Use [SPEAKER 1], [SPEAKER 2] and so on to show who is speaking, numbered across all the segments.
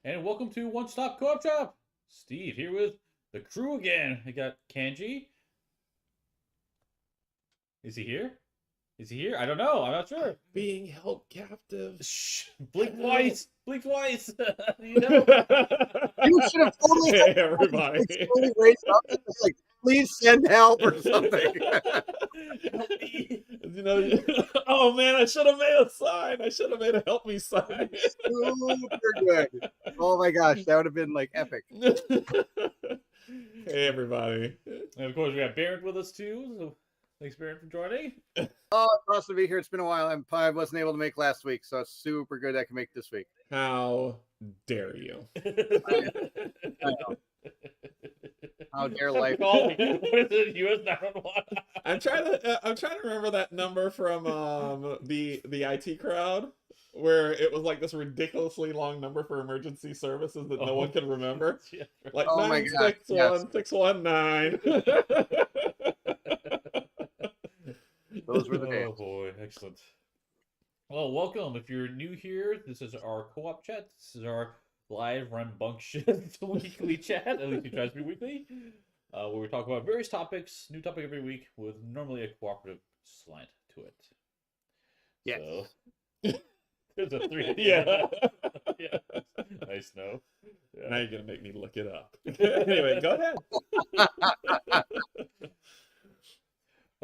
[SPEAKER 1] And welcome to One Stop Co-op. Steve here with the crew again. I got Canje. Is he here? Is he here? I don't know. I'm not sure.
[SPEAKER 2] Being held captive.
[SPEAKER 1] Shh. Blink twice. Blink twice.
[SPEAKER 3] You should have totally
[SPEAKER 2] Hey, everybody.
[SPEAKER 3] totally raised up and was like, please send help or something.
[SPEAKER 1] Help me.
[SPEAKER 2] Oh man, I should have made a sign. I should have made a help me sign.
[SPEAKER 3] Super good. Oh my gosh, that would have been like epic.
[SPEAKER 2] Hey, everybody.
[SPEAKER 1] And of course, we got Bairnt with us too. So thanks, Bairnt, for joining.
[SPEAKER 3] Oh, it's awesome to be here. It's been a while. I wasn't able to make last week, so it's super good I can make this week.
[SPEAKER 2] How dare you?
[SPEAKER 3] I know. How dare life?
[SPEAKER 1] What is it? US 911.
[SPEAKER 2] I'm trying to remember that number from the IT crowd where it was like this ridiculously long number for emergency services that no one could remember.
[SPEAKER 1] Yeah, right.
[SPEAKER 2] Like
[SPEAKER 3] Oh my God,
[SPEAKER 2] 961-619.
[SPEAKER 3] Those were the days.
[SPEAKER 1] Oh boy, excellent. Well, welcome. If you're new here, this is our co-op chat. This is our live rambunctious weekly chat. At least we try to be weekly. Where we talk about various topics, new topic every week, with normally a cooperative slant to it.
[SPEAKER 3] Yes.
[SPEAKER 1] So, there's a 3.
[SPEAKER 2] Yeah.
[SPEAKER 1] Yeah. Nice know. Yeah.
[SPEAKER 2] Now you're gonna make me look it up. Anyway, go ahead.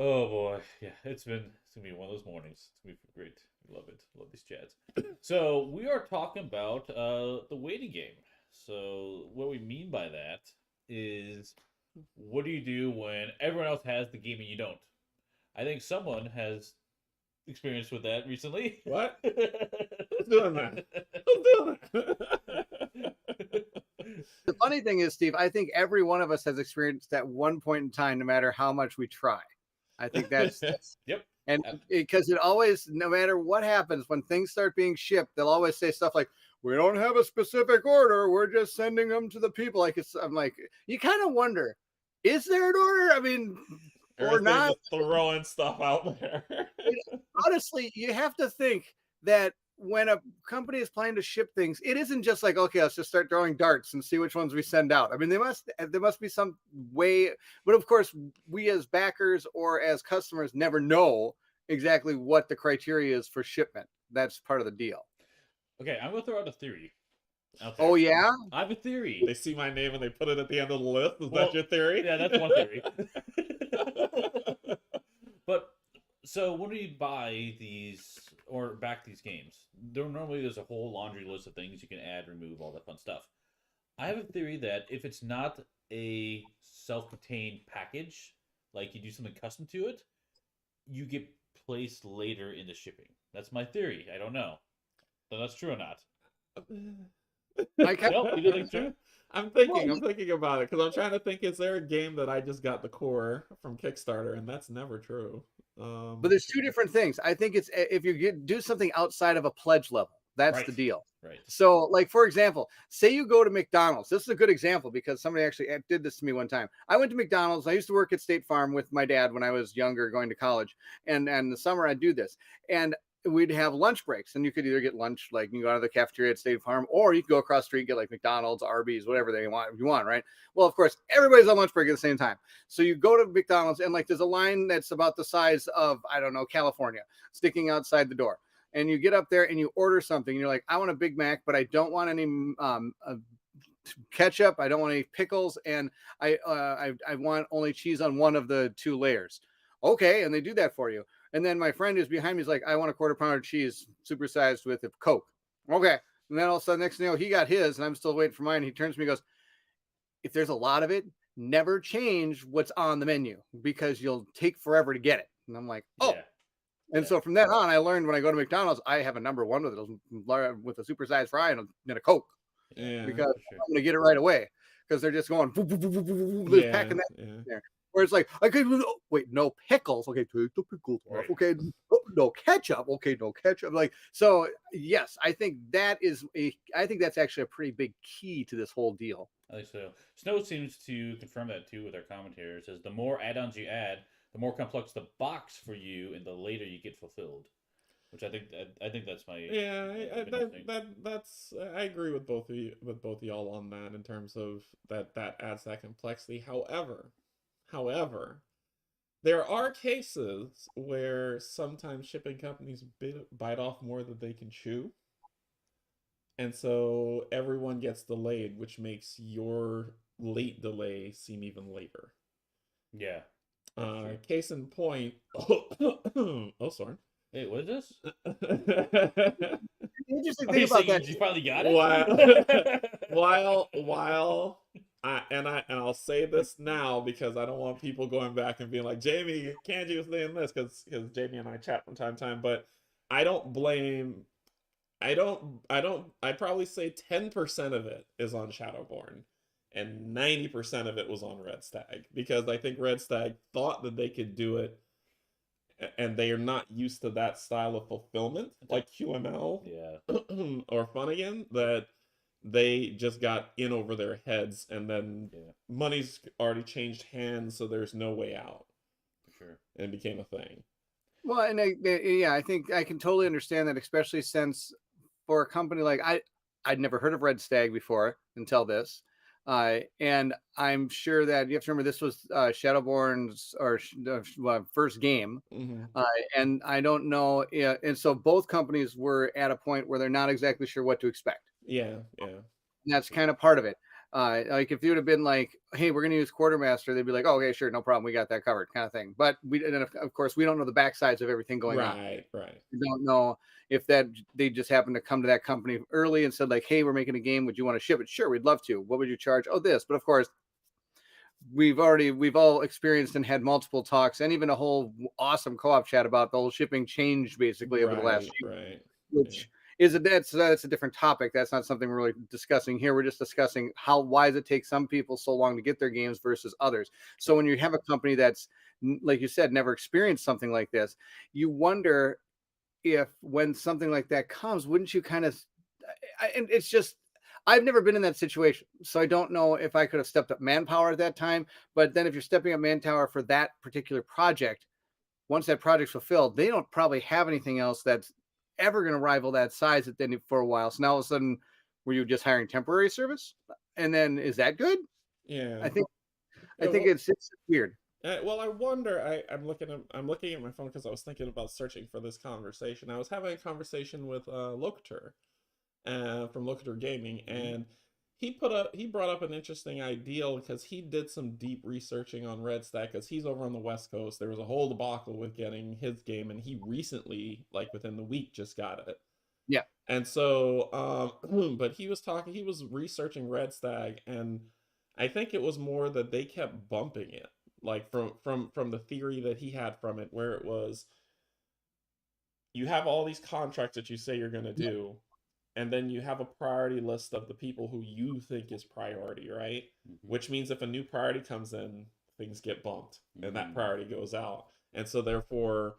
[SPEAKER 1] Oh boy, yeah, it's gonna be one of those mornings. It's gonna be great. Love it. Love these chats. So we are talking about the waiting game. So what we mean by that is, what do you do when everyone else has the game and you don't? I think someone has experience with that recently.
[SPEAKER 2] What? Who's doing that? Who's doing that?
[SPEAKER 3] The funny thing is, Steve, I think every one of us has experienced at one point in time, no matter how much we try. I think that's
[SPEAKER 1] Yep.
[SPEAKER 3] and because it always, no matter what happens, when things start being shipped, they'll always say stuff like, we don't have a specific order, we're just sending them to the people. I'm like, you kind of wonder, is there an order? I mean, or not?
[SPEAKER 2] Just throwing stuff out there.
[SPEAKER 3] Honestly, you have to think that when a company is planning to ship things, it isn't just like, okay, let's just start throwing darts and see which ones we send out. I mean, there must be some way, but of course, we as backers or as customers never know exactly what the criteria is for shipment. That's part of the deal.
[SPEAKER 1] Okay, I'm gonna throw out a theory.
[SPEAKER 3] Oh yeah,
[SPEAKER 1] I have a theory.
[SPEAKER 2] They see my name and they put it at the end of the list. Is
[SPEAKER 1] Well,
[SPEAKER 2] that your theory?
[SPEAKER 1] Yeah, that's one theory. But so when we buy these or back these games, there's a whole laundry list of things you can add, remove, all that fun stuff. I have a theory that if it's not a self-contained package, like you do something custom to it, you get placed later in the shipping. That's my theory. I don't know. So that's true or not. Nope, you didn't think true?
[SPEAKER 2] I'm thinking about it because I'm trying to think, is there a game that I just got the core from Kickstarter, and that's never true.
[SPEAKER 3] but there's two different things. I think it's if you do something outside of a pledge level, that's
[SPEAKER 1] Right.
[SPEAKER 3] the deal.
[SPEAKER 1] Right.
[SPEAKER 3] So, like, for example, say you go to McDonald's. This is a good example because somebody actually did this to me one time. I went to McDonald's. I used to work at State Farm with my dad when I was younger, going to college. And in the summer, I'd do this. And we'd have lunch breaks. And you could either get lunch, like you go out of the cafeteria at State Farm, or you could go across the street and get like McDonald's, Arby's, whatever they want, if you want, right? Well, of course, everybody's on lunch break at the same time. So you go to McDonald's and like there's a line that's about the size of, I don't know, California, sticking outside the door. And you get up there and you order something and you're like, I want a Big Mac, but I don't want any ketchup. I don't want any pickles. And I want only cheese on one of the 2 layers. Okay. And they do that for you. And then my friend who's behind me is like, I want a quarter pounder cheese supersized with a Coke. Okay. And then all of a sudden, next thing you know, he got his and I'm still waiting for mine. He turns to me and goes, if there's a lot of it, never change what's on the menu because you'll take forever to get it. And I'm like, oh.
[SPEAKER 1] Yeah.
[SPEAKER 3] And so from then on, I learned when I go to McDonald's, I have a number one with a supersized fry and a Coke
[SPEAKER 2] Yeah,
[SPEAKER 3] because
[SPEAKER 1] sure.
[SPEAKER 3] I'm going to get it right away because they're just going packing that in there. Where it's like, I could wait, no pickles. Okay, take the pickles off.
[SPEAKER 1] Right.
[SPEAKER 3] Okay, no ketchup. Okay, no ketchup. Like, so yes, I think that's actually a pretty big key to this whole deal.
[SPEAKER 1] I think so. Snow seems to confirm that too with our commentary. It says the more add-ons you add, the more complex the box for you, and the later you get fulfilled. which I think that's my
[SPEAKER 2] Yeah,
[SPEAKER 1] interesting.
[SPEAKER 2] that's I agree with both of you, with both of y'all on that in terms of that adds that complexity. However, there are cases where sometimes shipping companies bite off more than they can chew, and so everyone gets delayed, which makes your late delay seem even later.
[SPEAKER 1] Yeah, that's true.
[SPEAKER 2] Case in point. Oh, sorry.
[SPEAKER 1] Hey, what is this?
[SPEAKER 3] The interesting
[SPEAKER 1] Oh,
[SPEAKER 3] thing
[SPEAKER 1] you
[SPEAKER 3] about
[SPEAKER 1] saying
[SPEAKER 3] that,
[SPEAKER 1] you finally got
[SPEAKER 2] while
[SPEAKER 1] it?
[SPEAKER 2] while I'll say this now because I don't want people going back and being like, Jamie, Canje was saying this, because Jamie and I chat from time to time, but I don't blame. I'd probably say 10% of it is on Shadowborn, and 90% of it was on Red Stag, because I think Red Stag thought that they could do it, and they are not used to that style of fulfillment like QML
[SPEAKER 1] Yeah.
[SPEAKER 2] or Funnigan, that they just got in over their heads, and then
[SPEAKER 1] Yeah,
[SPEAKER 2] money's already changed hands, so there's no way out,
[SPEAKER 1] for sure.
[SPEAKER 2] and it became a thing.
[SPEAKER 3] well, and yeah, I think I can totally understand that, especially since for a company like I'd never heard of Red Stag before until this. And I'm sure that you have to remember this was Shadowborn's first game.
[SPEAKER 2] Mm-hmm.
[SPEAKER 3] And I don't know. Yeah, and so both companies were at a point where they're not exactly sure what to expect.
[SPEAKER 2] Yeah.
[SPEAKER 3] And that's kind of part of it. Like if you would have been like, "Hey, we're going to use Quartermaster," they'd be like, "Oh, okay, sure, no problem, we got that covered," kind of thing. But of course, we don't know the backsides of everything going on.
[SPEAKER 2] Right.
[SPEAKER 3] We don't know if that they just happened to come to that company early and said like, "Hey, we're making a game. Would you want to ship it?" Sure, we'd love to. What would you charge? Oh, this. But of course, we've all experienced and had multiple talks and even a whole awesome co-op chat about the whole shipping change basically over the last year,
[SPEAKER 2] Right.
[SPEAKER 3] which is that's a different topic. That's not something we're really discussing here. We're just discussing why does it take some people so long to get their games versus others. So when you have a company that's, like you said, never experienced something like this, you wonder if when something like that comes, wouldn't you kind of, and it's just, I've never been in that situation, so I don't know if I could have stepped up manpower at that time. But then if you're stepping up manpower for that particular project, once that project's fulfilled, they don't probably have anything else that's ever going to rival that size at then for a while. So now all of a sudden, were you just hiring temporary service? And then is that good?
[SPEAKER 2] Yeah.
[SPEAKER 3] I think
[SPEAKER 2] Well,
[SPEAKER 3] it's weird.
[SPEAKER 2] well, I wonder. I'm looking at my phone because I was thinking about searching for this conversation. I was having a conversation with Locator, from Locator Gaming, and he brought up an interesting idea because he did some deep researching on Red Stack, because he's over on the West Coast. There was a whole debacle with getting his game, and he recently, like within the week, just got it.
[SPEAKER 3] Yeah.
[SPEAKER 2] And so, but he was researching Red Stag, and I think it was more that they kept bumping it, like from the theory that he had from it, where it was, you have all these contracts that you say you're going to do, and then you have a priority list of the people who you think is priority, right?
[SPEAKER 1] Mm-hmm.
[SPEAKER 2] Which means if a new priority comes in, things get bumped, and that
[SPEAKER 1] Mm-hmm.
[SPEAKER 2] priority goes out. And so therefore,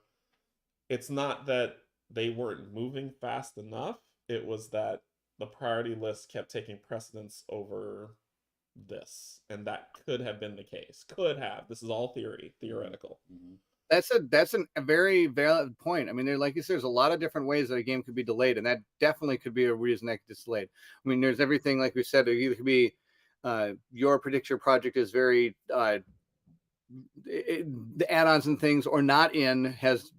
[SPEAKER 2] it's not that they weren't moving fast enough, it was that the priority list kept taking precedence over this, and that could have been the case. Could have. This is all theoretical.
[SPEAKER 1] Mm-hmm.
[SPEAKER 3] That's a very valid point. I mean, like you said, there's a lot of different ways that a game could be delayed, and that definitely could be a reason that it's delayed. I mean, there's everything, like we said, it either could be your particular project is very the add-ons and things or not in has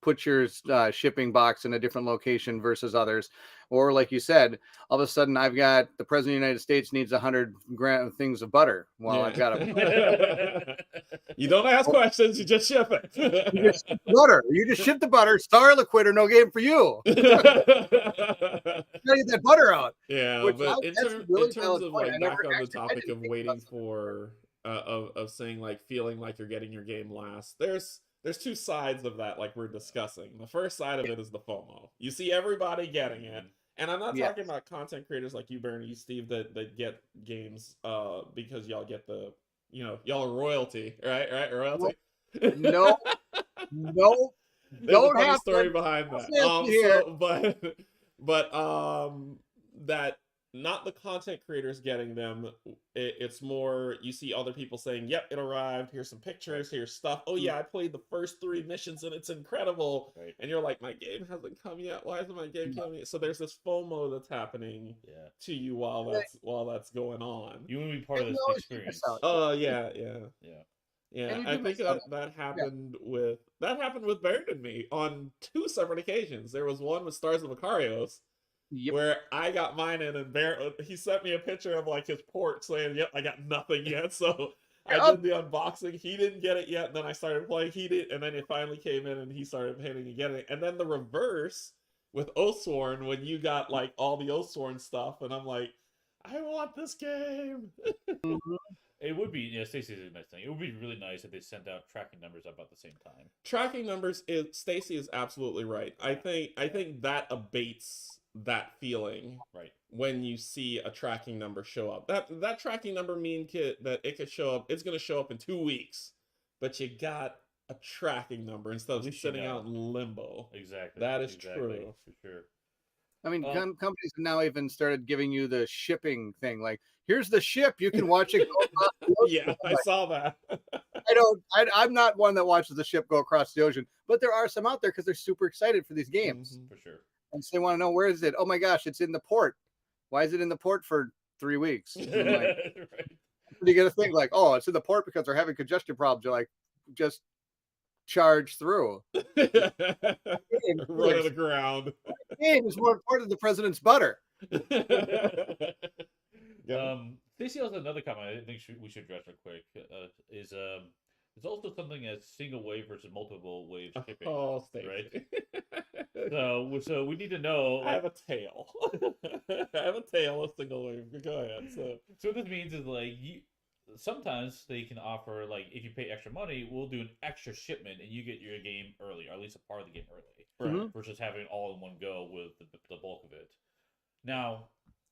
[SPEAKER 3] put your shipping box in a different location versus others, or like you said, all of a sudden I've got the president of the United States needs 100 things of butter. Well,
[SPEAKER 2] Yeah.
[SPEAKER 3] I've got a
[SPEAKER 2] You don't ask questions, you just ship it.
[SPEAKER 3] you just ship the butter. You just ship the butter. Sorry, Liquider, no game for you. Gotta get that butter out.
[SPEAKER 2] Yeah,
[SPEAKER 3] Which
[SPEAKER 2] but
[SPEAKER 3] that's a really
[SPEAKER 2] in terms
[SPEAKER 3] valid
[SPEAKER 2] of
[SPEAKER 3] point.
[SPEAKER 2] like
[SPEAKER 3] I never
[SPEAKER 2] back on the
[SPEAKER 3] actually, I
[SPEAKER 2] topic
[SPEAKER 3] didn't
[SPEAKER 2] of
[SPEAKER 3] think about
[SPEAKER 2] waiting
[SPEAKER 3] something.
[SPEAKER 2] for of saying like feeling like you're getting your game last, there's two sides of that, like we're discussing. The first side of it is the FOMO. You see everybody getting it. And I'm not
[SPEAKER 3] Yeah.
[SPEAKER 2] talking about content creators like you, Bairnt, you, Steve, that get games because y'all get the, y'all are royalty, right? Royalty.
[SPEAKER 3] No, no,
[SPEAKER 2] There's a
[SPEAKER 3] don't
[SPEAKER 2] funny
[SPEAKER 3] happen.
[SPEAKER 2] story behind that.
[SPEAKER 3] Here.
[SPEAKER 2] But that not the content creators getting them. It's more you see other people saying, "Yep, it arrived. Here's some pictures. Here's stuff. Oh yeah, I played the first 3 missions and it's incredible."
[SPEAKER 1] Right.
[SPEAKER 2] And you're like, "My game hasn't come yet. Why isn't my game coming yet?" So there's this FOMO that's happening
[SPEAKER 1] Yeah.
[SPEAKER 2] to you while that's going on.
[SPEAKER 1] You want to be part of
[SPEAKER 3] And
[SPEAKER 1] this
[SPEAKER 3] you always
[SPEAKER 1] experience.
[SPEAKER 3] miss out.
[SPEAKER 2] Oh yeah.
[SPEAKER 1] Yeah.
[SPEAKER 2] Yeah,
[SPEAKER 3] And you
[SPEAKER 2] I
[SPEAKER 3] do
[SPEAKER 2] think
[SPEAKER 3] miss out.
[SPEAKER 2] that happened with Bairnt and me on 2 separate occasions. There was one with Stars of Macarios
[SPEAKER 3] Yep.
[SPEAKER 2] where I got mine in, and Bairnt, he sent me a picture of like his port saying, "Yep, I got nothing yet." So I did the unboxing. He didn't get it yet, and then I started playing. He did, and then it finally came in, and he started painting and getting it. And then the reverse with Oathsworn when you got like all the Oathsworn stuff, and I'm like, I want this game.
[SPEAKER 3] Mhm.
[SPEAKER 1] It would be, yeah, Stacy is a nice thing. It would be really nice if they sent out tracking numbers about the same time.
[SPEAKER 2] Tracking numbers is Stacy is absolutely right. I think that abates that feeling
[SPEAKER 1] Right.
[SPEAKER 2] when you see a tracking number show up. That tracking number that it could show up. It's going to show up in 2 weeks, but you got a tracking number instead of
[SPEAKER 1] least you
[SPEAKER 2] sitting
[SPEAKER 1] know.
[SPEAKER 2] out in limbo.
[SPEAKER 1] Exactly.
[SPEAKER 2] That is
[SPEAKER 1] exactly,
[SPEAKER 2] true.
[SPEAKER 1] For sure.
[SPEAKER 3] I mean,
[SPEAKER 1] Um,
[SPEAKER 3] companies have now even started giving you the shipping thing. Like, here's the ship. You can watch it go across the ocean.
[SPEAKER 2] Yeah, I saw that.
[SPEAKER 3] I'm not one that watches the ship go across the ocean, but there are some out there because they're super excited for these games.
[SPEAKER 2] Mhm.
[SPEAKER 1] For sure.
[SPEAKER 3] And so they want to know, where is it? Oh my gosh, it's in the port. Why is it in the port for 3 weeks? And I'm like,
[SPEAKER 1] Right.
[SPEAKER 3] you get to think like, oh, it's in the port because they're having congestion problems. You're like, just charge through.
[SPEAKER 2] Run it aground.
[SPEAKER 3] Game is more important than the president's butter.
[SPEAKER 1] Stacey has another comment I think we should address real quick. There's also something as single wave versus multiple wave shipping.
[SPEAKER 2] Oh, Stacey.
[SPEAKER 1] Right. So we need to know.
[SPEAKER 2] I have a tail. I have a tail of single wave. Go ahead. So
[SPEAKER 1] what this means is like sometimes they can offer like if you pay extra money, we'll do an extra shipment and you get your game early, or at least a part of the game early,
[SPEAKER 2] right.
[SPEAKER 1] versus having it all in one go with the bulk of it. Now,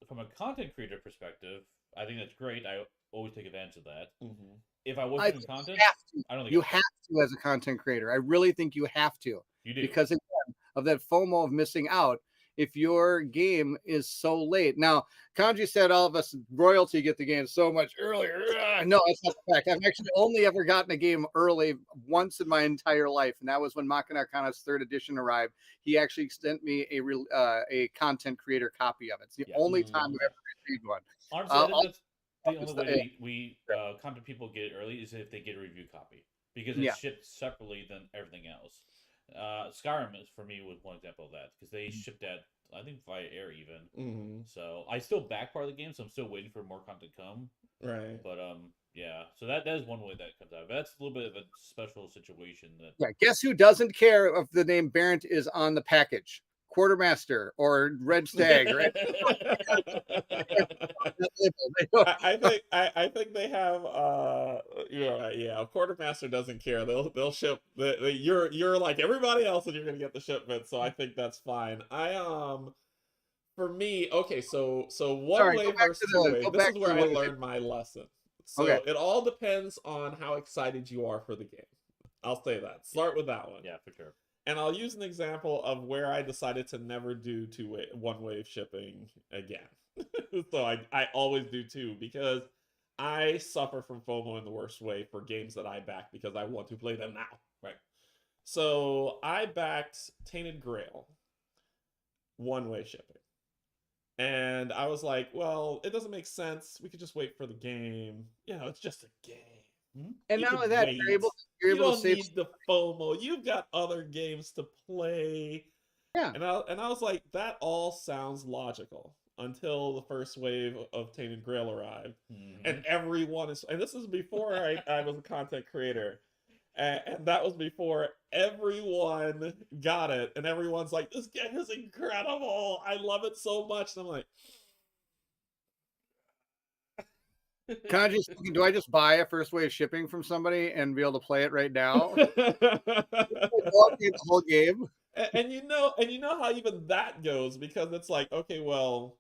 [SPEAKER 1] from a content creator perspective, I think that's great. I always take advantage of that.
[SPEAKER 2] Mm-hmm.
[SPEAKER 1] If I wasn't doing content, I don't think
[SPEAKER 3] you have to as a content creator. I really think you have to.
[SPEAKER 1] You do.
[SPEAKER 3] Because again, of that FOMO of missing out. If your game is so late. Now, Canje said all of us royalty get the game so much earlier. No, that's not the fact. I've actually only ever gotten a game early once in my entire life, and that was when Machina Arcana's 3rd edition arrived. He actually sent me a content creator copy of it. It's the only time I've ever received one.
[SPEAKER 1] Honestly, that's the only way we content people get it early is if they get a review copy, because it's shipped separately than everything else. Skyrim for me was one example of that because they shipped that I think via air even.
[SPEAKER 2] Mm-hmm.
[SPEAKER 1] So I still back part of the game, so I'm still waiting for more content to come.
[SPEAKER 2] Right.
[SPEAKER 1] But yeah. So that is one way that comes out. But that's a little bit of a special situation. That
[SPEAKER 3] guess who doesn't care if the name Bairnt is on the package? Quartermaster or Red Stag, right?
[SPEAKER 2] I think they have Quartermaster doesn't care. They'll ship you're like everybody else and you're gonna get the shipment, so I think that's fine. For me, okay, so one wave versus two wave. This is where I learned my lesson. So it all depends on how excited you are for the game. I'll say that. Start with that one.
[SPEAKER 1] Yeah, for sure.
[SPEAKER 2] And I'll use an example of where I decided to never do one-wave shipping again. So I always do 2 because I suffer from FOMO in the worst way for games that I back because I want to play them now. Right. So I backed Tainted Grail, one-way shipping. And I was like, well, it doesn't make sense. We could just wait for the game. It's just a game.
[SPEAKER 3] And not only that, you're able to save.
[SPEAKER 2] Need the FOMO. You've got other games to play.
[SPEAKER 3] Yeah.
[SPEAKER 2] And I was like, that all sounds logical until the first wave of Tainted Grail arrived, and everyone is. And this is before I was a content creator, and that was before everyone got it, and everyone's like, this game is incredible. I love it so much. And I'm like.
[SPEAKER 3] Do I just buy a first wave shipping from somebody and be able to play it right now? The whole game.
[SPEAKER 2] And you know how even that goes, because it's like, okay, well,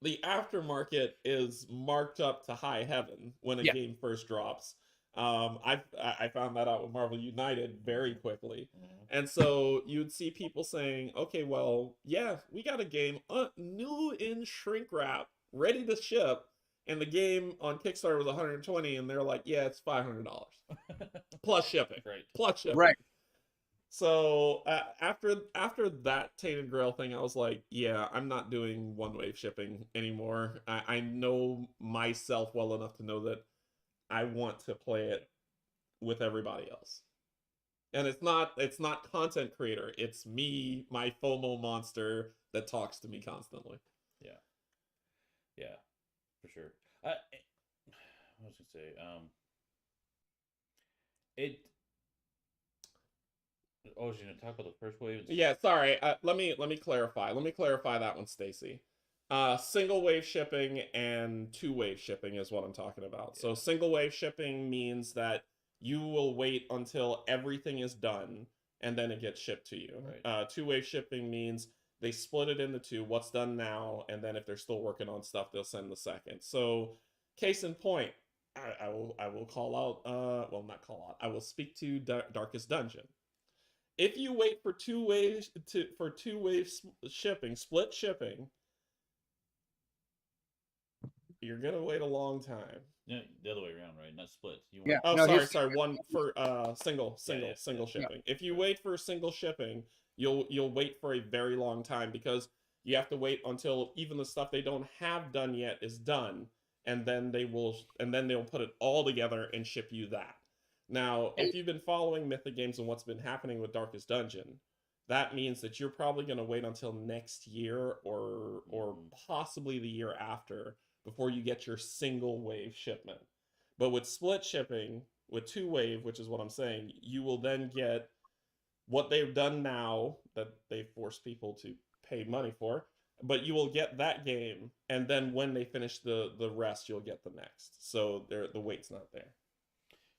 [SPEAKER 2] the aftermarket is marked up to high heaven when a game first drops. I found that out with Marvel United very quickly. And so you'd see people saying, okay, well, yeah, we got a game new in shrink wrap ready to ship, and the game on Kickstarter was 120, and they're like, yeah, it's $500 plus shipping.
[SPEAKER 1] Right.
[SPEAKER 2] Plus shipping.
[SPEAKER 3] Right.
[SPEAKER 2] So after that Tainted Grail thing, I was like, yeah, I'm not doing one-wave shipping anymore. I know myself well enough to know that I want to play it with everybody else. And it's not content creator. It's me, my Fomo monster that talks to me constantly.
[SPEAKER 1] Yeah. Yeah, for sure. What was I gonna say? It. Oh, was you gonna talk about the first wave?
[SPEAKER 2] Yeah, sorry. Let me clarify. Let me clarify that one, Stacy. Single wave shipping and two-wave shipping is what I'm talking about. So single wave shipping means that you will wait until everything is done and then it gets shipped to you.
[SPEAKER 1] Right.
[SPEAKER 2] Two-wave shipping means they split it into two, what's done now, and then if they're still working on stuff, they'll send the second. So case in point, I will call out well, not call out. I will speak to Darkest Dungeon. If you wait for two-wave shipping, split shipping, you're gonna wait a long time.
[SPEAKER 1] Yeah, the other way around, right? Not split.
[SPEAKER 3] Yeah.
[SPEAKER 2] Oh,
[SPEAKER 3] No,
[SPEAKER 2] sorry. One for single shipping. If you wait for single shipping, you'll wait for a very long time because you have to wait until even the stuff they don't have done yet is done, and then they'll put it all together and ship you that. Now, if you've been following Mythic Games and what's been happening with Darkest Dungeon, that means that you're probably going to wait until next year or possibly the year after before you get your single wave shipment. But with split shipping, with two wave, which is what I'm saying, you will then get what they've done now that they force people to pay money for, but you will get that game, and then when they finish the rest, you'll get the next. So the wait's not there.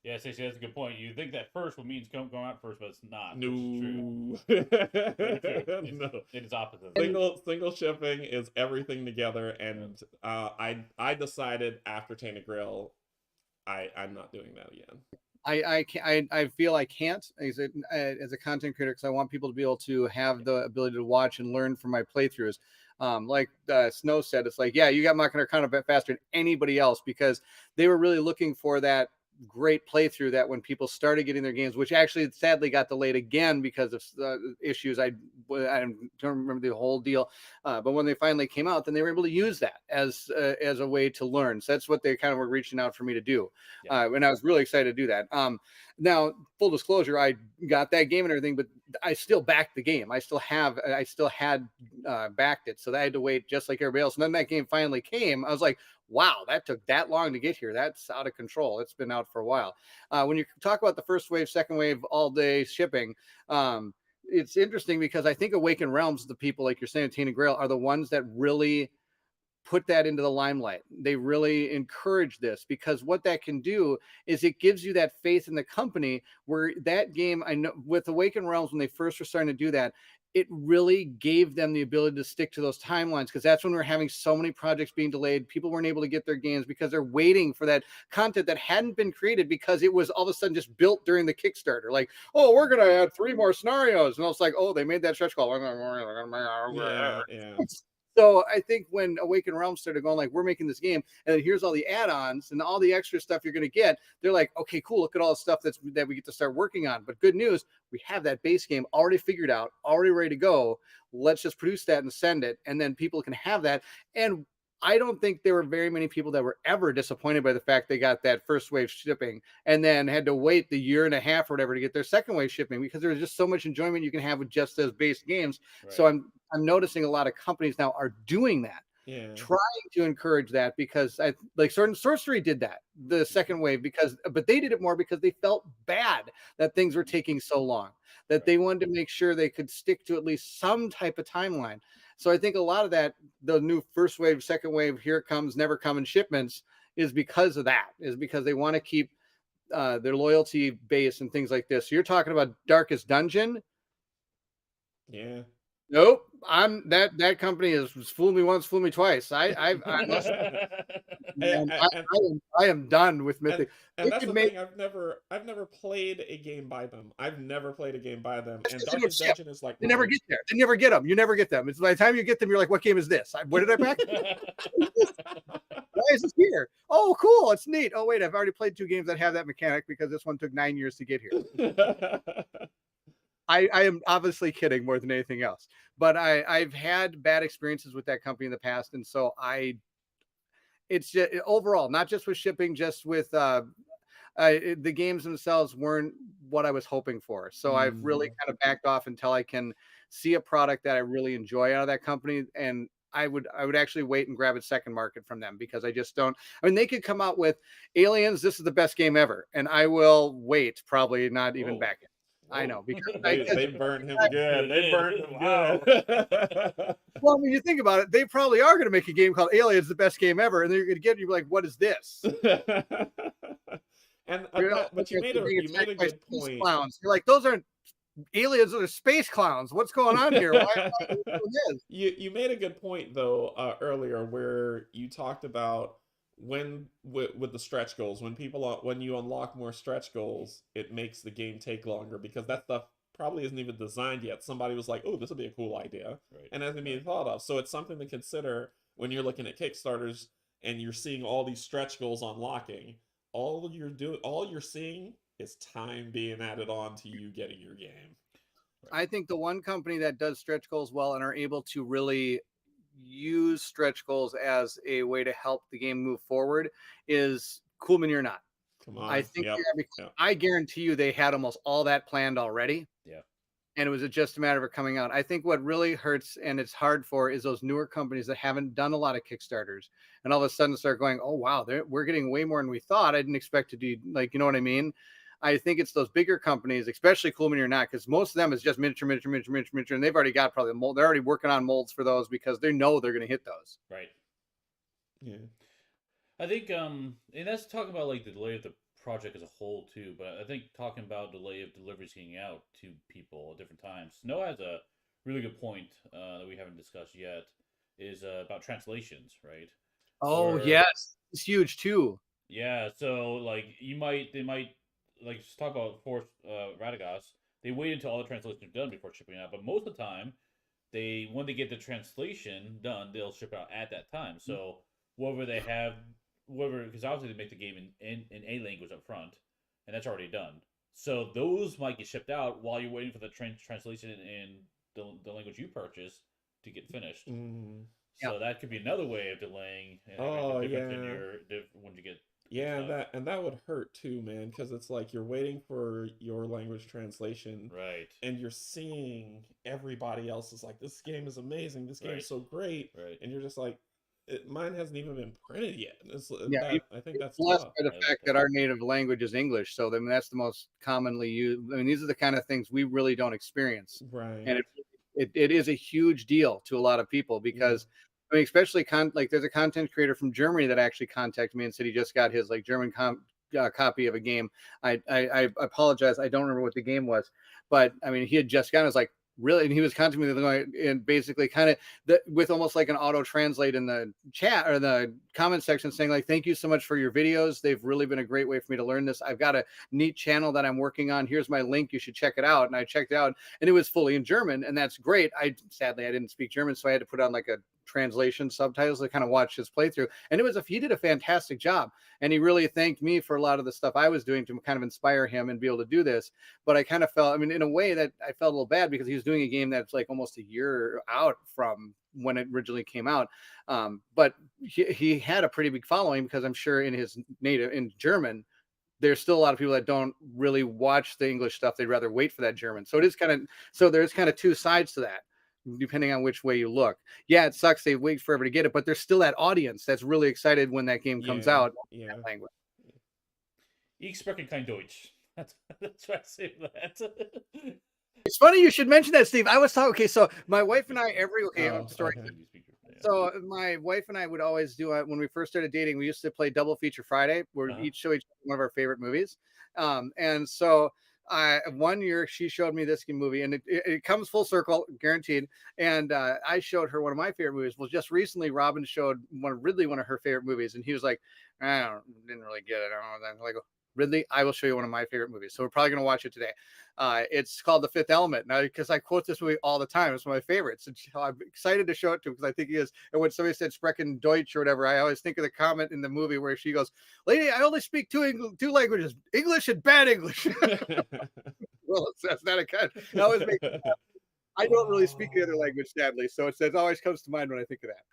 [SPEAKER 1] Yeah, Stacey, that's a good point. You think that first would means going out first, but it's not.
[SPEAKER 2] No.
[SPEAKER 1] No. It is opposite.
[SPEAKER 2] Single shipping is everything together, and I decided after Tainted Grail, I'm not doing that again.
[SPEAKER 3] I feel I can't as a content creator because I want people to be able to have the ability to watch and learn from my playthroughs. Like Snow said, it's like, yeah, you got Machina kind of faster than anybody else because they were really looking for that great playthrough that when people started getting their games, which actually sadly got delayed again because of issues. I don't remember the whole deal, but when they finally came out, then they were able to use that as a way to learn. So that's what they kind of were reaching out for me to do, and I was really excited to do that. Now, full disclosure, I got that game and everything, but I still backed the game. I still had backed it, so I had to wait just like everybody else. And then that game finally came. I was like, wow, that took that long to get here. That's out of control. It's been out for a while. When you talk about the first wave, second wave, all day shipping, it's interesting because I think Awakened Realms, the people like you're saying, Tainted Grail, are the ones that really put that into the limelight. They really encourage this because what that can do is it gives you that faith in the company where that game, I know with Awakened Realms, when they first were starting to do that, it really gave them the ability to stick to those timelines because that's when we were having so many projects being delayed. People weren't able to get their games because they're waiting for that content that hadn't been created because it was all of a sudden just built during the Kickstarter. Like, oh, we're going to add 3 more scenarios. And I was like, oh, they made that stretch goal.
[SPEAKER 2] Yeah.
[SPEAKER 3] So I think when Awakened Realms started going like, we're making this game and here's all the add-ons and all the extra stuff you're going to get, they're like, okay, cool. Look at all the stuff that we get to start working on. But good news, we have that base game already figured out, already ready to go. Let's just produce that and send it. And then people can have that. And I don't think there were very many people that were ever disappointed by the fact they got that first wave shipping and then had to wait the year and a half or whatever to get their second wave shipping because there was just so much enjoyment you can have with just those base games. Right. So I'm noticing a lot of companies now are doing that, trying to encourage that because like Sorcery did that the second wave but they did it more because they felt bad that things were taking so long that they wanted to make sure they could stick to at least some type of timeline. So I think a lot of that, the new first wave, second wave, here it comes, never coming shipments is because of that, is because they want to keep their loyalty base and things like this. So you're talking about Darkest Dungeon?
[SPEAKER 2] Yeah.
[SPEAKER 3] Nope. that company has fooled me once, fooled me twice.
[SPEAKER 2] and,
[SPEAKER 3] Man,
[SPEAKER 2] and,
[SPEAKER 3] I am done with
[SPEAKER 2] and,
[SPEAKER 3] Mythic.
[SPEAKER 2] and
[SPEAKER 3] They
[SPEAKER 2] that's
[SPEAKER 3] could
[SPEAKER 2] the
[SPEAKER 3] make
[SPEAKER 2] thing. I've never played a game by them. I've never played a game by them.
[SPEAKER 3] that's
[SPEAKER 2] And
[SPEAKER 3] because they don't
[SPEAKER 2] Darkest
[SPEAKER 3] ship.
[SPEAKER 2] Dungeon is like
[SPEAKER 3] They never
[SPEAKER 2] mine.
[SPEAKER 3] get there. They never get them. You never get them. It's by the time you get them, you're like, what game is this? What did I pack? Why is this here? Oh, cool. It's neat. Oh, wait, I've already played 2 games that have that mechanic because this one took 9 years to get here. I am obviously kidding more than anything else, but I've had bad experiences with that company in the past, and so it's just overall, not just with shipping, just with the games themselves weren't what I was hoping for. So I've really kind of backed off until I can see a product that I really enjoy out of that company, and I would actually wait and grab a second market from them because I just don't. I mean, they could come out with Aliens. This is the best game ever, and I will wait, probably not even
[SPEAKER 1] Whoa.
[SPEAKER 3] back it. I know because
[SPEAKER 2] They burned him good. They burned him
[SPEAKER 1] Wow.
[SPEAKER 2] good.
[SPEAKER 3] well, when you think about it, they probably are going to make a game called Aliens, the best game ever, and then you're going to get you're like, what is this?
[SPEAKER 2] But you made a good point.
[SPEAKER 3] Clowns. You're like, those aren't aliens, those are space clowns. What's going on here? Why am I doing this?
[SPEAKER 2] You made a good point though earlier where you talked about when with the stretch goals when you unlock more stretch goals it makes the game take longer because that stuff probably isn't even designed yet. Somebody was like, oh, this would be a cool idea,
[SPEAKER 1] Right.
[SPEAKER 2] and hasn't been thought of. So it's something to consider when you're looking at Kickstarters and you're seeing all these stretch goals unlocking. All you're seeing is time being added on to you getting your game.
[SPEAKER 3] I think the one company that does stretch goals well and are able to really use stretch goals as a way to help the game move forward is Cool Mini or Not.
[SPEAKER 2] Come on.
[SPEAKER 3] I think
[SPEAKER 2] Yep.
[SPEAKER 3] because I guarantee you they had almost all that planned already.
[SPEAKER 1] Yeah.
[SPEAKER 3] And it was just a matter of it coming out. I think what really hurts and it's hard for is those newer companies that haven't done a lot of Kickstarters and all of a sudden start going, oh, wow, we're getting way more than we thought. I didn't expect to do, like, you know what I mean? I think it's those bigger companies, especially Cool Mini or Not, because most of them is just miniature, and they've already got probably mold. They're already working on molds for those because they know they're going to hit those.
[SPEAKER 1] Right.
[SPEAKER 2] Yeah.
[SPEAKER 1] I think and that's talking about like the delay of the project as a whole too, but I think talking about delay of deliveries getting out to people at different times. Snow has a really good point that we haven't discussed yet is about translations, right?
[SPEAKER 3] Oh,
[SPEAKER 1] Or-
[SPEAKER 3] yes. It's huge too.
[SPEAKER 1] Yeah, so like they might like just talk about Radagos. They wait until all the translations are done before shipping out, but most of the time, when they get the translation done, they'll ship out at that time. So whatever they have, because obviously they make the game in a language up front, and that's already done. So those might get shipped out while you're waiting for the translation in the language you purchased to get finished. So that could be another way of delaying.
[SPEAKER 2] Oh,
[SPEAKER 1] different
[SPEAKER 2] yeah.
[SPEAKER 1] than when you get.
[SPEAKER 2] Yeah, and that would hurt too, man, because it's like you're waiting for your language translation,
[SPEAKER 1] Right.
[SPEAKER 2] and you're seeing everybody else is like, this game is amazing, this game
[SPEAKER 1] Right.
[SPEAKER 2] is so great,
[SPEAKER 1] Right.
[SPEAKER 2] and you're just like, mine hasn't even been printed yet. I think that's
[SPEAKER 3] Blessed
[SPEAKER 2] tough.
[SPEAKER 3] by the
[SPEAKER 1] That is
[SPEAKER 3] fact
[SPEAKER 1] tough.
[SPEAKER 3] that our native language is English, so I mean that's the most commonly used. I mean, these are the kind of things we really don't experience,
[SPEAKER 2] Right.
[SPEAKER 3] and it is a huge deal to a lot of people because I mean, especially like there's a content creator from Germany that actually contacted me and said he just got his like German copy of a game. I apologize, I don't remember what the game was, but I mean he had just gotten. I was like, really? And he was contacting me and basically kind of with almost like an auto translate in the chat or the comment section saying like, thank you so much for your videos. They've really been a great way for me to learn this. I've got a neat channel that I'm working on. Here's my link. You should check it out. And I checked it out and it was fully in German. And that's great. Sadly, I didn't speak German. So I had to put on like a translation subtitles to kind of watch his playthrough. And he did a fantastic job. And he really thanked me for a lot of the stuff I was doing to kind of inspire him and be able to do this. But I kind of felt, I mean, in a way that I felt a little bad because he was doing a game that's like almost a year out from when it originally came out. But he had a pretty big following because I'm sure in German, there's still a lot of people that don't really watch the English stuff. They'd rather wait for that German. So there's kind of two sides to that, depending on which way you look. Yeah, it sucks they wait forever to get it, but there's still that audience that's really excited when that game comes out in that language.
[SPEAKER 1] Ich spreche kein Deutsch. That's why I say that.
[SPEAKER 3] It's funny you should mention that, Steve. I was talking. Okay, so my wife and I story.
[SPEAKER 2] okay.
[SPEAKER 3] So my wife and I would always do it when we first started dating. We used to play Double Feature Friday, where we'd each show each other one of our favorite movies. And so One year she showed me this movie, and it comes full circle, guaranteed. And I showed her one of my favorite movies. Well, just recently, Robin showed one of her favorite movies, and he was like, didn't really get it. I don't know. Like, Ridley, I will show you one of my favorite movies. So we're probably going to watch it today. It's called The Fifth Element. Now, because I quote this movie all the time, it's one of my favorites. And I'm excited to show it to him because I think he is. And when somebody said Sprechen Deutsch or whatever, I always think of the comment in the movie where she goes, "Lady, I only speak two languages, English and bad English." Well, that's not a kind. That always makes me laugh. I don't really speak the other language, sadly, so it always comes to mind when I think of that.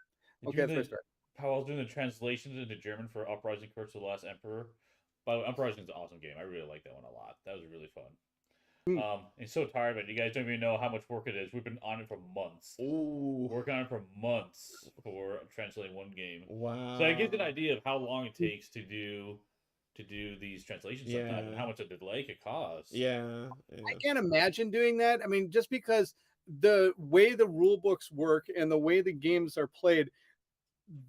[SPEAKER 3] Okay, that's my start.
[SPEAKER 1] How I was doing the translations into German for Uprising: Curse of the Last Emperor. By the way, Uprising is an awesome game. I really like that one a lot. That was really fun. I'm so tired of it. You guys don't even know how much work it is. We've been on it for months.
[SPEAKER 2] Ooh.
[SPEAKER 1] Working on it for months for translating one game.
[SPEAKER 2] Wow.
[SPEAKER 1] So I get an idea of how long it takes to do these translations sometimes and how much a delay could cause.
[SPEAKER 2] Yeah.
[SPEAKER 3] I can't imagine doing that. I mean, just because the way the rule books work and the way the games are played,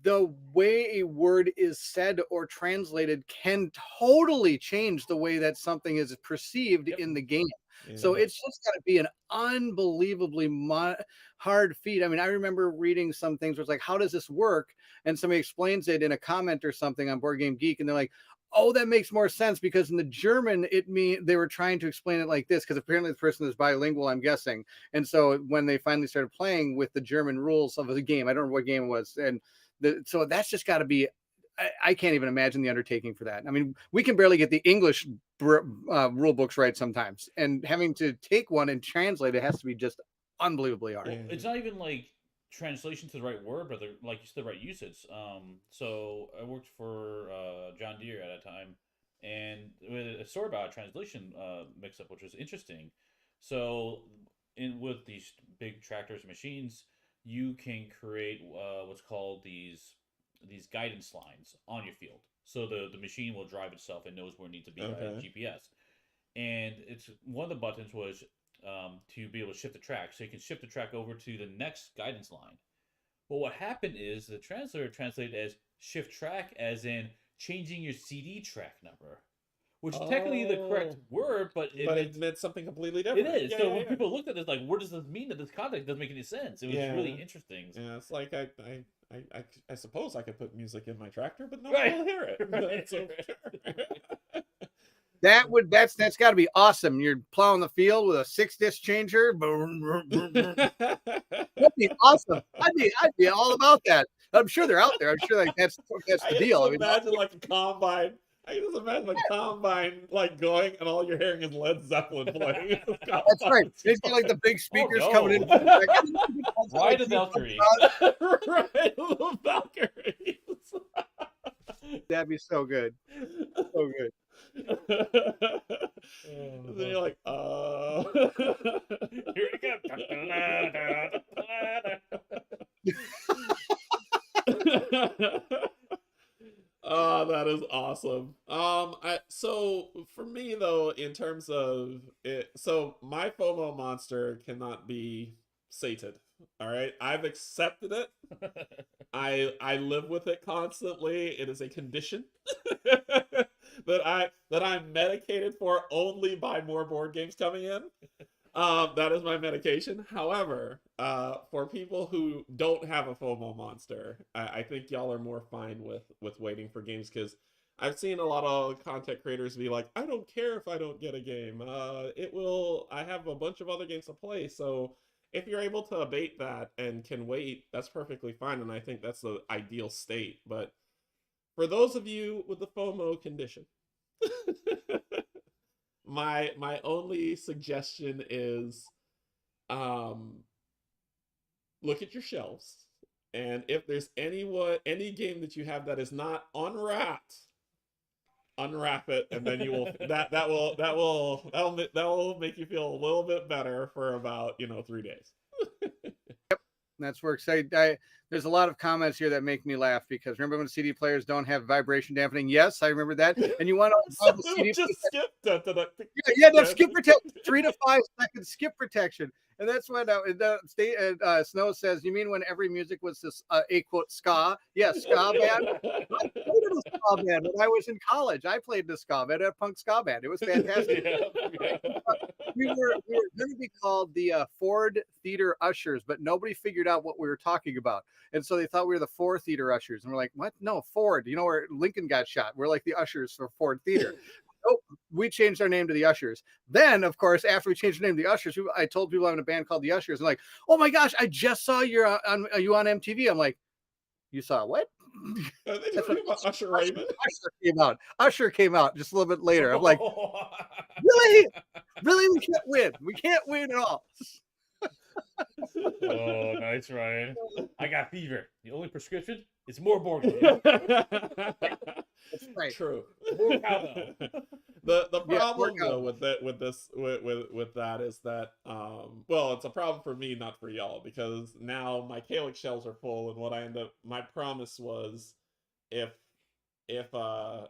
[SPEAKER 3] the way a word is said or translated can totally change the way that something is perceived in the game. Yeah. So it's just got to be an unbelievably hard feat. I mean, I remember reading some things where it's like, how does this work? And somebody explains it in a comment or something on Board Game Geek, and they're like, oh, that makes more sense because in the German, they were trying to explain it like this because apparently the person is bilingual, I'm guessing. And so when they finally started playing with the German rules of the game, I don't know what game it was, and so that's just got to be, I can't even imagine the undertaking for that. I mean, we can barely get the English rule books right sometimes, and having to take one and translate it has to be just unbelievably hard.
[SPEAKER 1] Well, it's not even like translation to the right word, but like you said, the right usage. So I worked for John Deere at a time, and with a story about a translation mix-up, which was interesting. So with these big tractors and machines, you can create what's called these guidance lines on your field. So the machine will drive itself and knows where it needs to be by GPS. And it's one of the buttons was to be able to shift the track. So you can shift the track over to the next guidance line. But what happened is the translator translated as shift track as in changing your CD track number. Which is technically the correct word, but it
[SPEAKER 2] meant something completely different.
[SPEAKER 1] It is. When people looked at this, like, what does this mean in this context? It doesn't make any sense. It was really interesting.
[SPEAKER 2] Yeah, it's like I suppose I could put music in my tractor, but no one will hear it.
[SPEAKER 3] That's got to be awesome. You're plowing the field with a 6-disc changer. That'd be awesome. I'd be all about that. I'm sure they're out there. I'm sure like that's the deal.
[SPEAKER 2] I mean, imagine like a combine. I can just imagine a combine like going and all you're hearing is Led Zeppelin playing.
[SPEAKER 3] That's right. It's like the big speakers coming in.
[SPEAKER 1] Ride the Valkyrie.
[SPEAKER 2] Ride the Valkyrie.
[SPEAKER 3] That'd be so good. So good.
[SPEAKER 2] And then you're like,
[SPEAKER 1] Here we
[SPEAKER 2] go. Oh, that is awesome. So for me though, in terms of it, so my Fomo Monster cannot be sated. All right, I've accepted it. I live with it constantly. It is a condition that I'm medicated for only by more board games coming in. That is my medication. However, for people who don't have a Fomo Monster, I think y'all are more fine with waiting for games, because I've seen a lot of content creators be like, I don't care if I don't get a game. I have a bunch of other games to play. So if you're able to abate that and can wait, that's perfectly fine. And I think that's the ideal state. But for those of you with the FOMO condition, my only suggestion is look at your shelves, and if there's any game that you have that is not unwrapped, unwrap it, and then you will that will make you feel a little bit better for about 3 days.
[SPEAKER 3] Yep, that's where there's a lot of comments here that make me laugh, because remember when CD players don't have vibration dampening? Yes, I remember that. And you want to the CD
[SPEAKER 2] just skip
[SPEAKER 3] skip protection, 3 to 5 second skip protection. And that's when Snow says, "You mean when every music was this a quote ska?" Yes, ska band. I played in a ska band when I was in college. I played in a ska band, a punk ska band. It was fantastic. We were going to be called the Ford Theater Ushers, but nobody figured out what we were talking about, and so they thought we were the Ford Theater Ushers. And we're like, "What? No, Ford. You know where Lincoln got shot? We're like the Ushers for Ford Theater." Oh, we changed our name to the Ushers. Then, of course, after we changed our name to the Ushers, I told people I'm in a band called the Ushers, and like, "Oh my gosh, I just saw you on MTV." I'm like, "You saw what?"
[SPEAKER 2] Are they talking about Usher Raymond?
[SPEAKER 3] Usher came out just a little bit later. I'm like, really? Really? We can't win. We can't win at all.
[SPEAKER 1] Oh, nice, Ryan. I got fever. The only prescription is more board games.
[SPEAKER 3] That's right.
[SPEAKER 2] True.
[SPEAKER 1] More cowbell.
[SPEAKER 2] The problem
[SPEAKER 3] Yeah,
[SPEAKER 2] though with that is that well, it's a problem for me, not for y'all, because now my Calyx shelves are full, and what I end up, my promise was, if I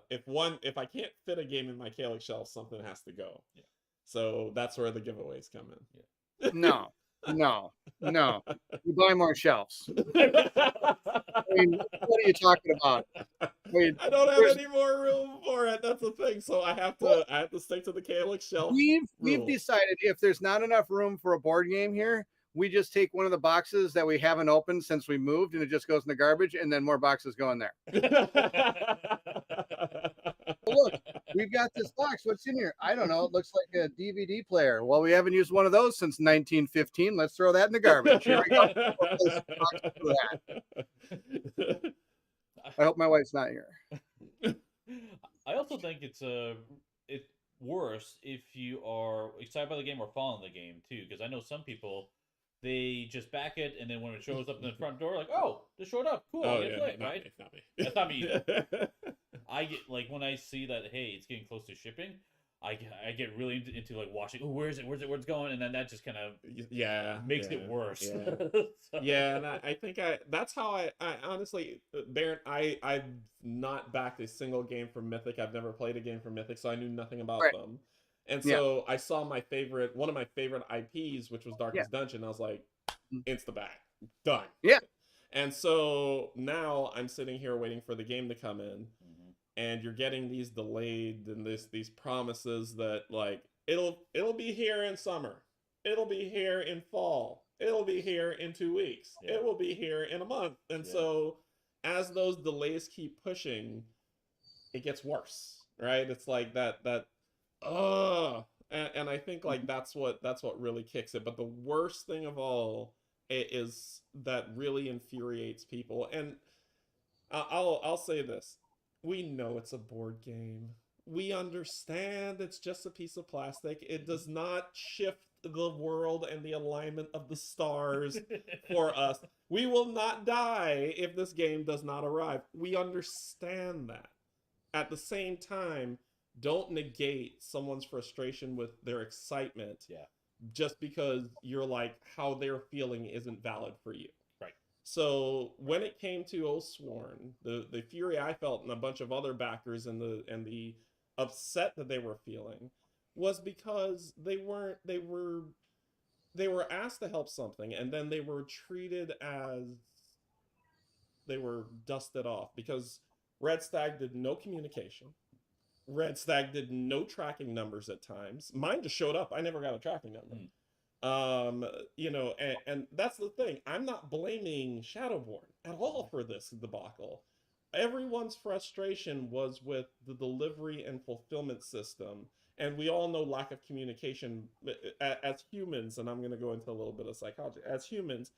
[SPEAKER 2] can't fit a game in my Calyx shelf, something has to go.
[SPEAKER 1] Yeah.
[SPEAKER 2] So that's where the giveaways come in.
[SPEAKER 1] Yeah.
[SPEAKER 3] No. You buy more shelves. I mean, what are you talking about? I mean,
[SPEAKER 2] I don't have any more room for it. That's the thing. So I have to stick to the Calyx shelf.
[SPEAKER 3] We've decided if there's not enough room for a board game here, we just take one of the boxes that we haven't opened since we moved, and it just goes in the garbage, and then more boxes go in there. Look, we've got this box. What's in here? I don't know. It looks like a DVD player. Well, we haven't used one of those since 1915. Let's throw that in the garbage. Here we go. I hope my wife's not here.
[SPEAKER 1] I also think it's worse if you are excited by the game or following the game too, because I know some people, they just back it, and then when it shows up in the front door, like, oh, this showed up, cool, I'll get play, right?
[SPEAKER 2] Not me.
[SPEAKER 1] That's not me either. I get, like, when I see that, hey, it's getting close to shipping, I get really into like watching, oh, where's it going, and then that just kind of makes it worse. So.
[SPEAKER 2] Yeah, and I think that's how I honestly, Bairnt, I've not backed a single game from Mythic. I've never played a game from Mythic, so I knew nothing about them. And so I saw one of my favorite IPs, which was Darkest Dungeon. I was like, insta back, done.
[SPEAKER 3] Yeah.
[SPEAKER 2] And so now I'm sitting here waiting for the game to come in. And you're getting these delayed and these promises that, like, it'll be here in summer, it'll be here in fall, it'll be here in 2 weeks, it will be here in a month. And so as those delays keep pushing, it gets worse, right? It's like that and I think like that's what really kicks it. But the worst thing of all is that really infuriates people. And I'll say this. We know it's a board game. We understand it's just a piece of plastic. It does not shift the world and the alignment of the stars for us. We will not die if this game does not arrive. We understand that. At the same time, don't negate someone's frustration with their excitement just because you're like, how they're feeling isn't valid for you. So when it came to Oathsworn, the fury I felt and a bunch of other backers and the upset that they were feeling was because they were asked to help something, and then they were treated as they were dusted off, because Red Stag did no communication. Red Stag did no tracking numbers at times. Mine just showed up. I never got a tracking number. You know, and that's the thing. I'm not blaming Shadowborn at all for this debacle. Everyone's frustration was with the delivery and fulfillment system, and we all know lack of communication as humans. And I'm going to go into a little bit of psychology. As humans,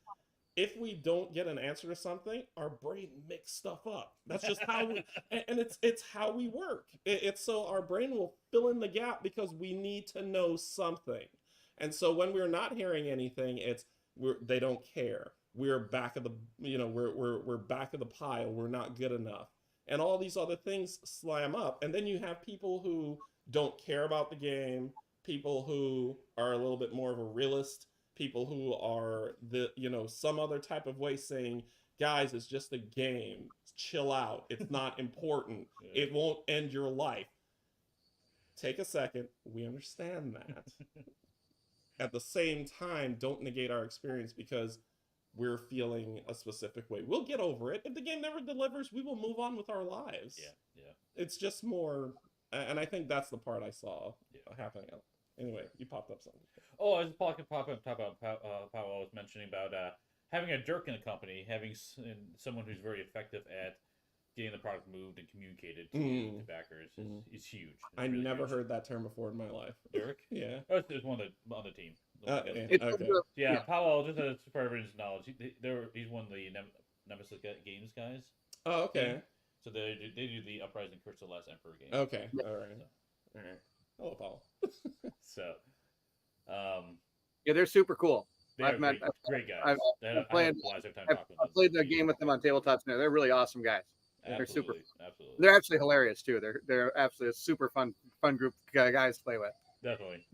[SPEAKER 2] if we don't get an answer to something, our brain makes stuff up. That's just how we, and it's how we work. It's so our brain will fill in the gap because we need to know something. And so when we're not hearing anything, they don't care. We're back of the, we're back of the pile. We're not good enough. And all these other things slam up. And then you have people who don't care about the game, people who are a little bit more of a realist, people who are some other type of way saying, guys, it's just a game. Chill out. It's not important. It won't end your life. Take a second. We understand that. at the same time, don't negate our experience because we're feeling a specific way. We'll get over it. If the game never delivers, we will move on with our lives.
[SPEAKER 1] Yeah.
[SPEAKER 2] It's just more, and I think that's the part I saw happening. Anyway, you popped up something.
[SPEAKER 1] Oh, I was talking about Powell was mentioning about having a jerk in the company, having someone who's very effective at getting the product moved and communicated to backers is huge. It's
[SPEAKER 2] I
[SPEAKER 1] really
[SPEAKER 2] never
[SPEAKER 1] huge.
[SPEAKER 2] heard that term before in my life.
[SPEAKER 1] Jerk?
[SPEAKER 2] Yeah.
[SPEAKER 1] Oh, there's one on the team.
[SPEAKER 2] Okay.
[SPEAKER 1] Yeah, Powell, just for everyone's knowledge, he's one of the Nemesis Games guys.
[SPEAKER 2] Oh, okay.
[SPEAKER 1] So they do the Uprising Curse of the Last Emperor game.
[SPEAKER 2] Okay. All right. Hello, Paul.
[SPEAKER 1] So,
[SPEAKER 3] yeah, they're super cool.
[SPEAKER 1] They're great guys.
[SPEAKER 3] I've played the game with them on tabletops now. They're really awesome guys. They're super.
[SPEAKER 1] Absolutely.
[SPEAKER 3] They're actually hilarious too. They're absolutely a super fun group of guys to play with.
[SPEAKER 1] Definitely.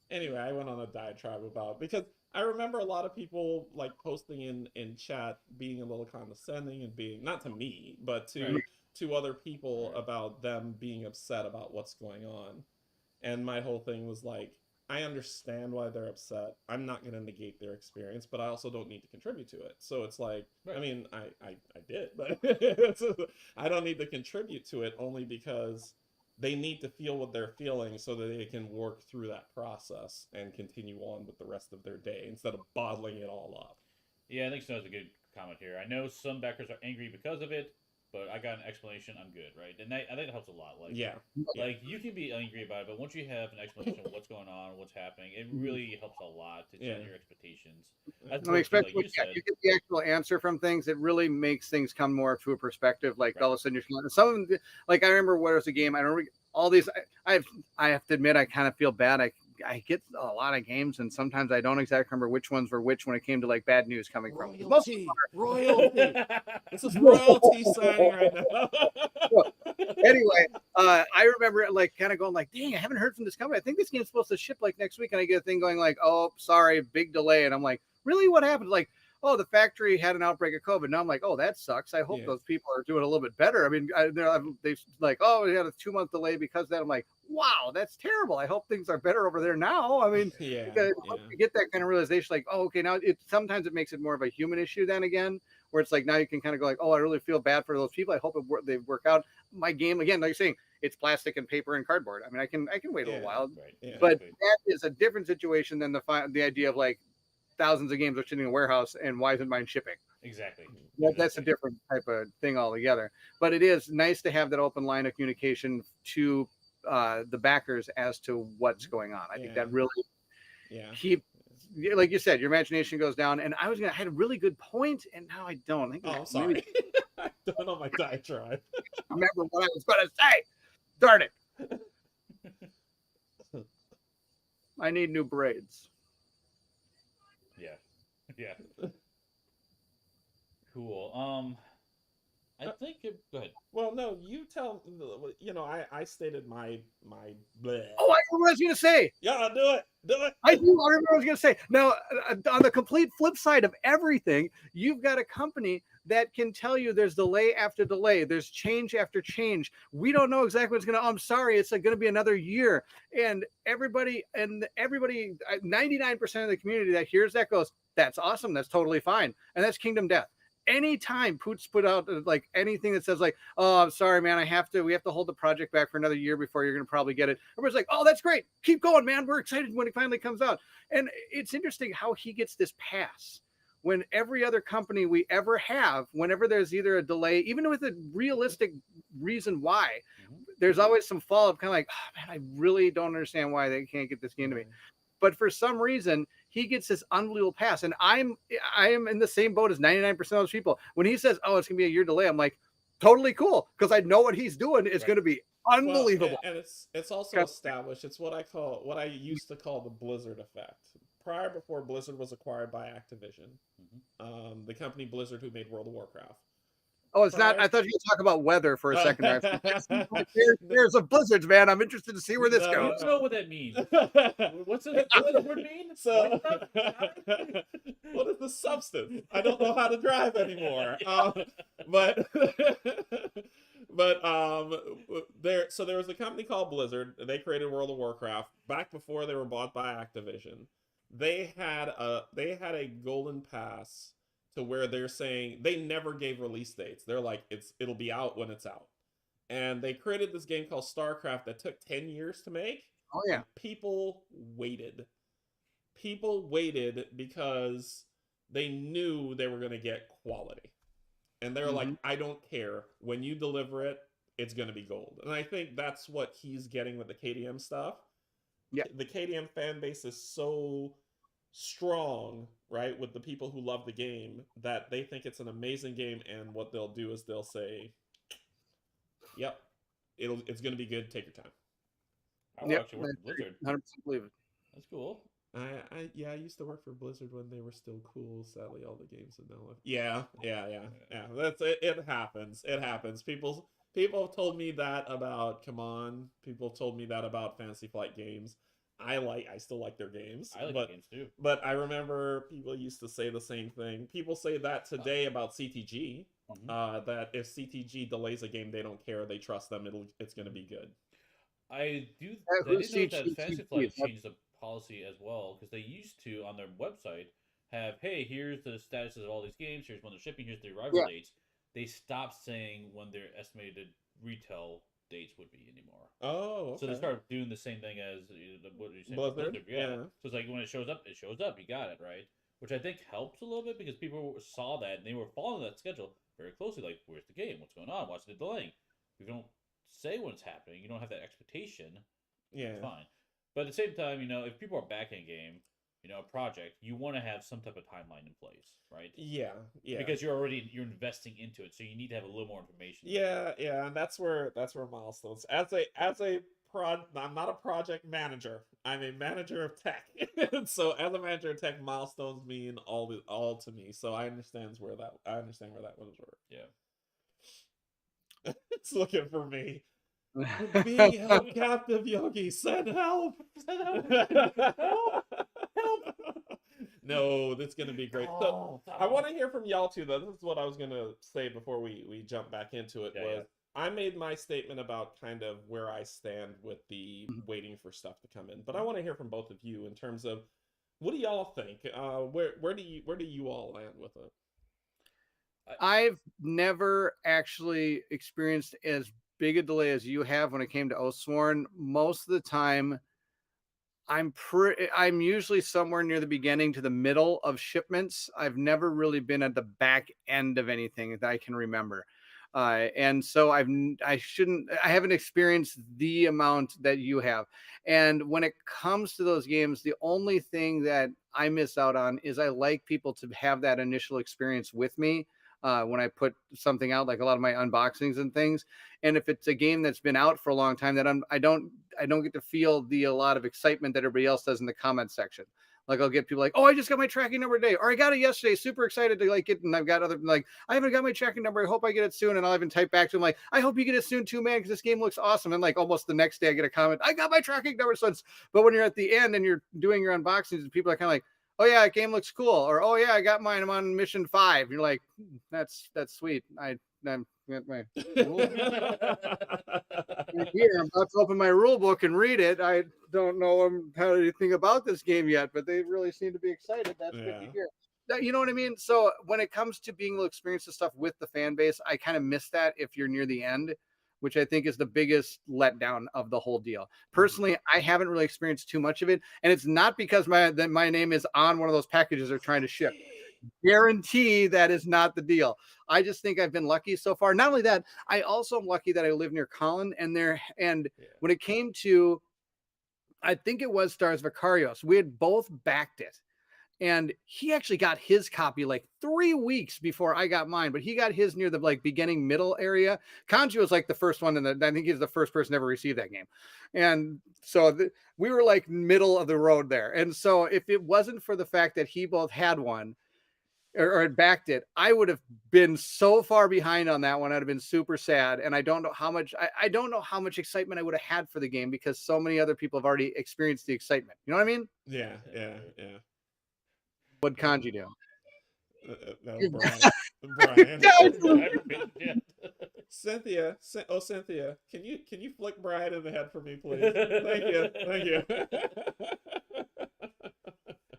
[SPEAKER 2] Anyway, I went on a diatribe about because I remember a lot of people like posting in chat being a little condescending and being not to me but to other people about them being upset about what's going on, and my whole thing was like, I understand why they're upset. I'm not going to negate their experience, but I also don't need to contribute to it. So it's like, I mean, I did, but I don't need to contribute to it only because they need to feel what they're feeling so that they can work through that process and continue on with the rest of their day instead of bottling it all up.
[SPEAKER 1] Yeah, I think Snow's a good comment here. I know some backers are angry because of it, but I got an explanation. I'm good, right? And I think that helps a lot. Like, like you can be angry about it, but once you have an explanation of what's going on, what's happening, it really helps a lot to change your expectations.
[SPEAKER 3] Especially when you get the actual answer from things, it really makes things come more to a perspective. Like all of a sudden, you're some of them, like I remember what was the game. I remember all these. I have to admit, I kind of feel bad. I get a lot of games, and sometimes I don't exactly remember which ones were which when it came to like bad news coming from.
[SPEAKER 2] Royalty. This is royalty signing right now.
[SPEAKER 3] Anyway, I remember like kind of going like, dang, I haven't heard from this company. I think this game's supposed to ship like next week, and I get a thing going like, oh, sorry, big delay, and I'm like, really, what happened? Like, oh, the factory had an outbreak of COVID. Now I'm like, oh, that sucks. I hope those people are doing a little bit better. I mean, they've like, oh, we had a 2-month delay because of that. I'm like, wow, that's terrible. I hope things are better over there now. I mean, you get that kind of realization, like, oh, okay, now sometimes it makes it more of a human issue then again, where it's like now you can kind of go like, oh, I really feel bad for those people. I hope they work out. My game again, like you're saying, it's plastic and paper and cardboard. I mean, I can wait a little while, but that is a different situation than the idea of like thousands of games are sitting in a warehouse and why isn't mine shipping?
[SPEAKER 1] Exactly.
[SPEAKER 3] That's a different type of thing altogether. But it is nice to have that open line of communication to the backers as to what's going on. I think that really like you said, your imagination goes down. And I had a really good point, and now I don't. I think
[SPEAKER 2] I'm sorry. I don't know my diatribe.
[SPEAKER 3] Remember what I was going to say. Darn it. I need new braids.
[SPEAKER 2] Yeah.
[SPEAKER 1] Cool. I think go ahead.
[SPEAKER 2] Well, no, you tell. You know, I stated my. Bleh.
[SPEAKER 3] Oh, I remember what I was gonna say.
[SPEAKER 2] Yeah, do it.
[SPEAKER 3] I remember what I was gonna say. Now, on the complete flip side of everything, you've got a company that can tell you there's delay after delay, there's change after change. We don't know exactly what's gonna. Oh, I'm sorry, it's like gonna be another year. And everybody, 99% of the community that hears that goes, that's awesome. That's totally fine. And that's Kingdom Death. Anytime Poots put out like anything that says like, oh, I'm sorry, man, we have to hold the project back for another year before you're going to probably get it. Everybody's like, oh, that's great. Keep going, man. We're excited when it finally comes out. And it's interesting how he gets this pass when every other company we ever have, whenever there's either a delay, even with a realistic reason why, there's always some follow-up kind of like, oh, man, I really don't understand why they can't get this game to me. But for some reason, he gets this unbelievable pass. And I am in the same boat as 99% of those people. When he says, oh, it's going to be a year delay, I'm like, totally cool. Because I know what he's doing is going to be unbelievable.
[SPEAKER 2] Well, and it's also established. It's what I used to call the Blizzard effect. Before Blizzard was acquired by Activision, the company Blizzard who made World of Warcraft.
[SPEAKER 3] Oh, it's not. I thought you were talking about weather for a second. There's a blizzards, man. I'm interested to see where this goes.
[SPEAKER 1] I don't know what that means. What's the word mean?
[SPEAKER 2] So, what is the substance? I don't know how to drive anymore. But there was a company called Blizzard. They created World of Warcraft back before they were bought by Activision. They had a golden pass to where they're saying they never gave release dates. They're like it'll be out when it's out. And they created this game called Starcraft that took 10 years to make.
[SPEAKER 3] Oh yeah.
[SPEAKER 2] And people waited. People waited because they knew they were going to get quality. And they're like, I don't care. When you deliver it, it's going to be gold. And I think that's what he's getting with the KDM stuff.
[SPEAKER 3] Yeah.
[SPEAKER 2] The KDM fan base is so strong, right, with the people who love the game, that they think it's an amazing game. And what they'll do is they'll say, yep, it's going to be good. Take your time.
[SPEAKER 1] I actually work for Blizzard.
[SPEAKER 3] 100% believe it.
[SPEAKER 1] That's cool.
[SPEAKER 2] I used to work for Blizzard when they were still cool. Sadly, all the games have now left. Yeah. That's it. It happens. It happens. People have told me that about People have told me that about Fantasy Flight Games. I still like their games.
[SPEAKER 1] I like games too.
[SPEAKER 2] But I remember people used to say the same thing. People say that today about CTG. That if CTG delays a game, they don't care. They trust them. It's going to be good.
[SPEAKER 1] I didn't know that Fantasy Flight changed the policy as well, because they used to on their website have, hey, here's the status of all these games, here's when they're shipping, here's the arrival dates. They stopped saying when their estimated retail dates would be anymore.
[SPEAKER 2] Oh, okay.
[SPEAKER 1] So they started doing the same thing as what you saying,
[SPEAKER 2] Blizzard.
[SPEAKER 1] Yeah. So it's like when it shows up, it shows up. You got it, right? Which I think helps a little bit, because people saw that and they were following that schedule very closely. Like, where's the game? What's going on? What's the delaying? If you don't say when it's happening, you don't have that expectation.
[SPEAKER 2] Yeah,
[SPEAKER 1] it's fine. But at the same time, if people are backing a game, a project, you want to have some type of timeline in place, right? Yeah. Because you're investing into it, so you need to have a little more information.
[SPEAKER 2] Yeah, and that's where milestones. I'm not a project manager. I'm a manager of tech. So as a manager of tech, milestones mean all to me. So I understand where that was.
[SPEAKER 1] Yeah.
[SPEAKER 2] It's looking for me. Being held captive, Yogi. Send help. Help. No, that's gonna be great. So I want to hear from y'all too, though. This is what I was gonna say before we jump back into it. I made my statement about kind of where I stand with the waiting for stuff to come in, but I want to hear from both of you in terms of what do y'all think? Where do you all land with it?
[SPEAKER 3] I've never actually experienced as big a delay as you have when it came to Oathsworn. Most of the time, I'm usually somewhere near the beginning to the middle of shipments. I've never really been at the back end of anything that I can remember. And so I haven't experienced the amount that you have. And when it comes to those games, the only thing that I miss out on is I like people to have that initial experience with me. When I put something out, like a lot of my unboxings and things. And if it's a game that's been out for a long time, that I don't get to feel a lot of excitement that everybody else does in the comment section. Like I'll get people like, oh, I just got my tracking number today, or I got it yesterday, super excited to like it. And I've got other like, I haven't got my tracking number. I hope I get it soon. And I'll even type back to them like, I hope you get it soon too, man, because this game looks awesome. And like almost the next day I get a comment, I got my tracking number. So but when you're at the end and you're doing your unboxings, people are kind of like, oh yeah, that game looks cool, or oh yeah, I got mine. I'm on mission 5. You're like, that's sweet. I'm got my here. I'm about to open my rule book and read it. I don't know anything about this game yet, but they really seem to be excited. That's good to hear. You know what I mean? So when it comes to being able to experience the stuff with the fan base, I kind of miss that if you're near the end, which I think is the biggest letdown of the whole deal. Personally, I haven't really experienced too much of it. And it's not because my name is on one of those packages they're trying to ship. Guarantee that is not the deal. I just think I've been lucky so far. Not only that, I also am lucky that I live near Colin, and when it came to, I think it was Stars Vicarios, we had both backed it. And he actually got his copy like 3 weeks before I got mine, but he got his near the like beginning middle area. Canje was like the first one, and I think he's the first person to ever receive that game. And so we were like middle of the road there. And so if it wasn't for the fact that he both had one or had backed it, I would have been so far behind on that one. I'd have been super sad. And I don't know how much, I don't know how much excitement I would have had for the game because so many other people have already experienced the excitement. You know what I mean?
[SPEAKER 2] Yeah.
[SPEAKER 3] What'd Canje do?
[SPEAKER 2] Brian. Cynthia, Cynthia, can you flick Brian in the head for me, please? Thank you, thank you.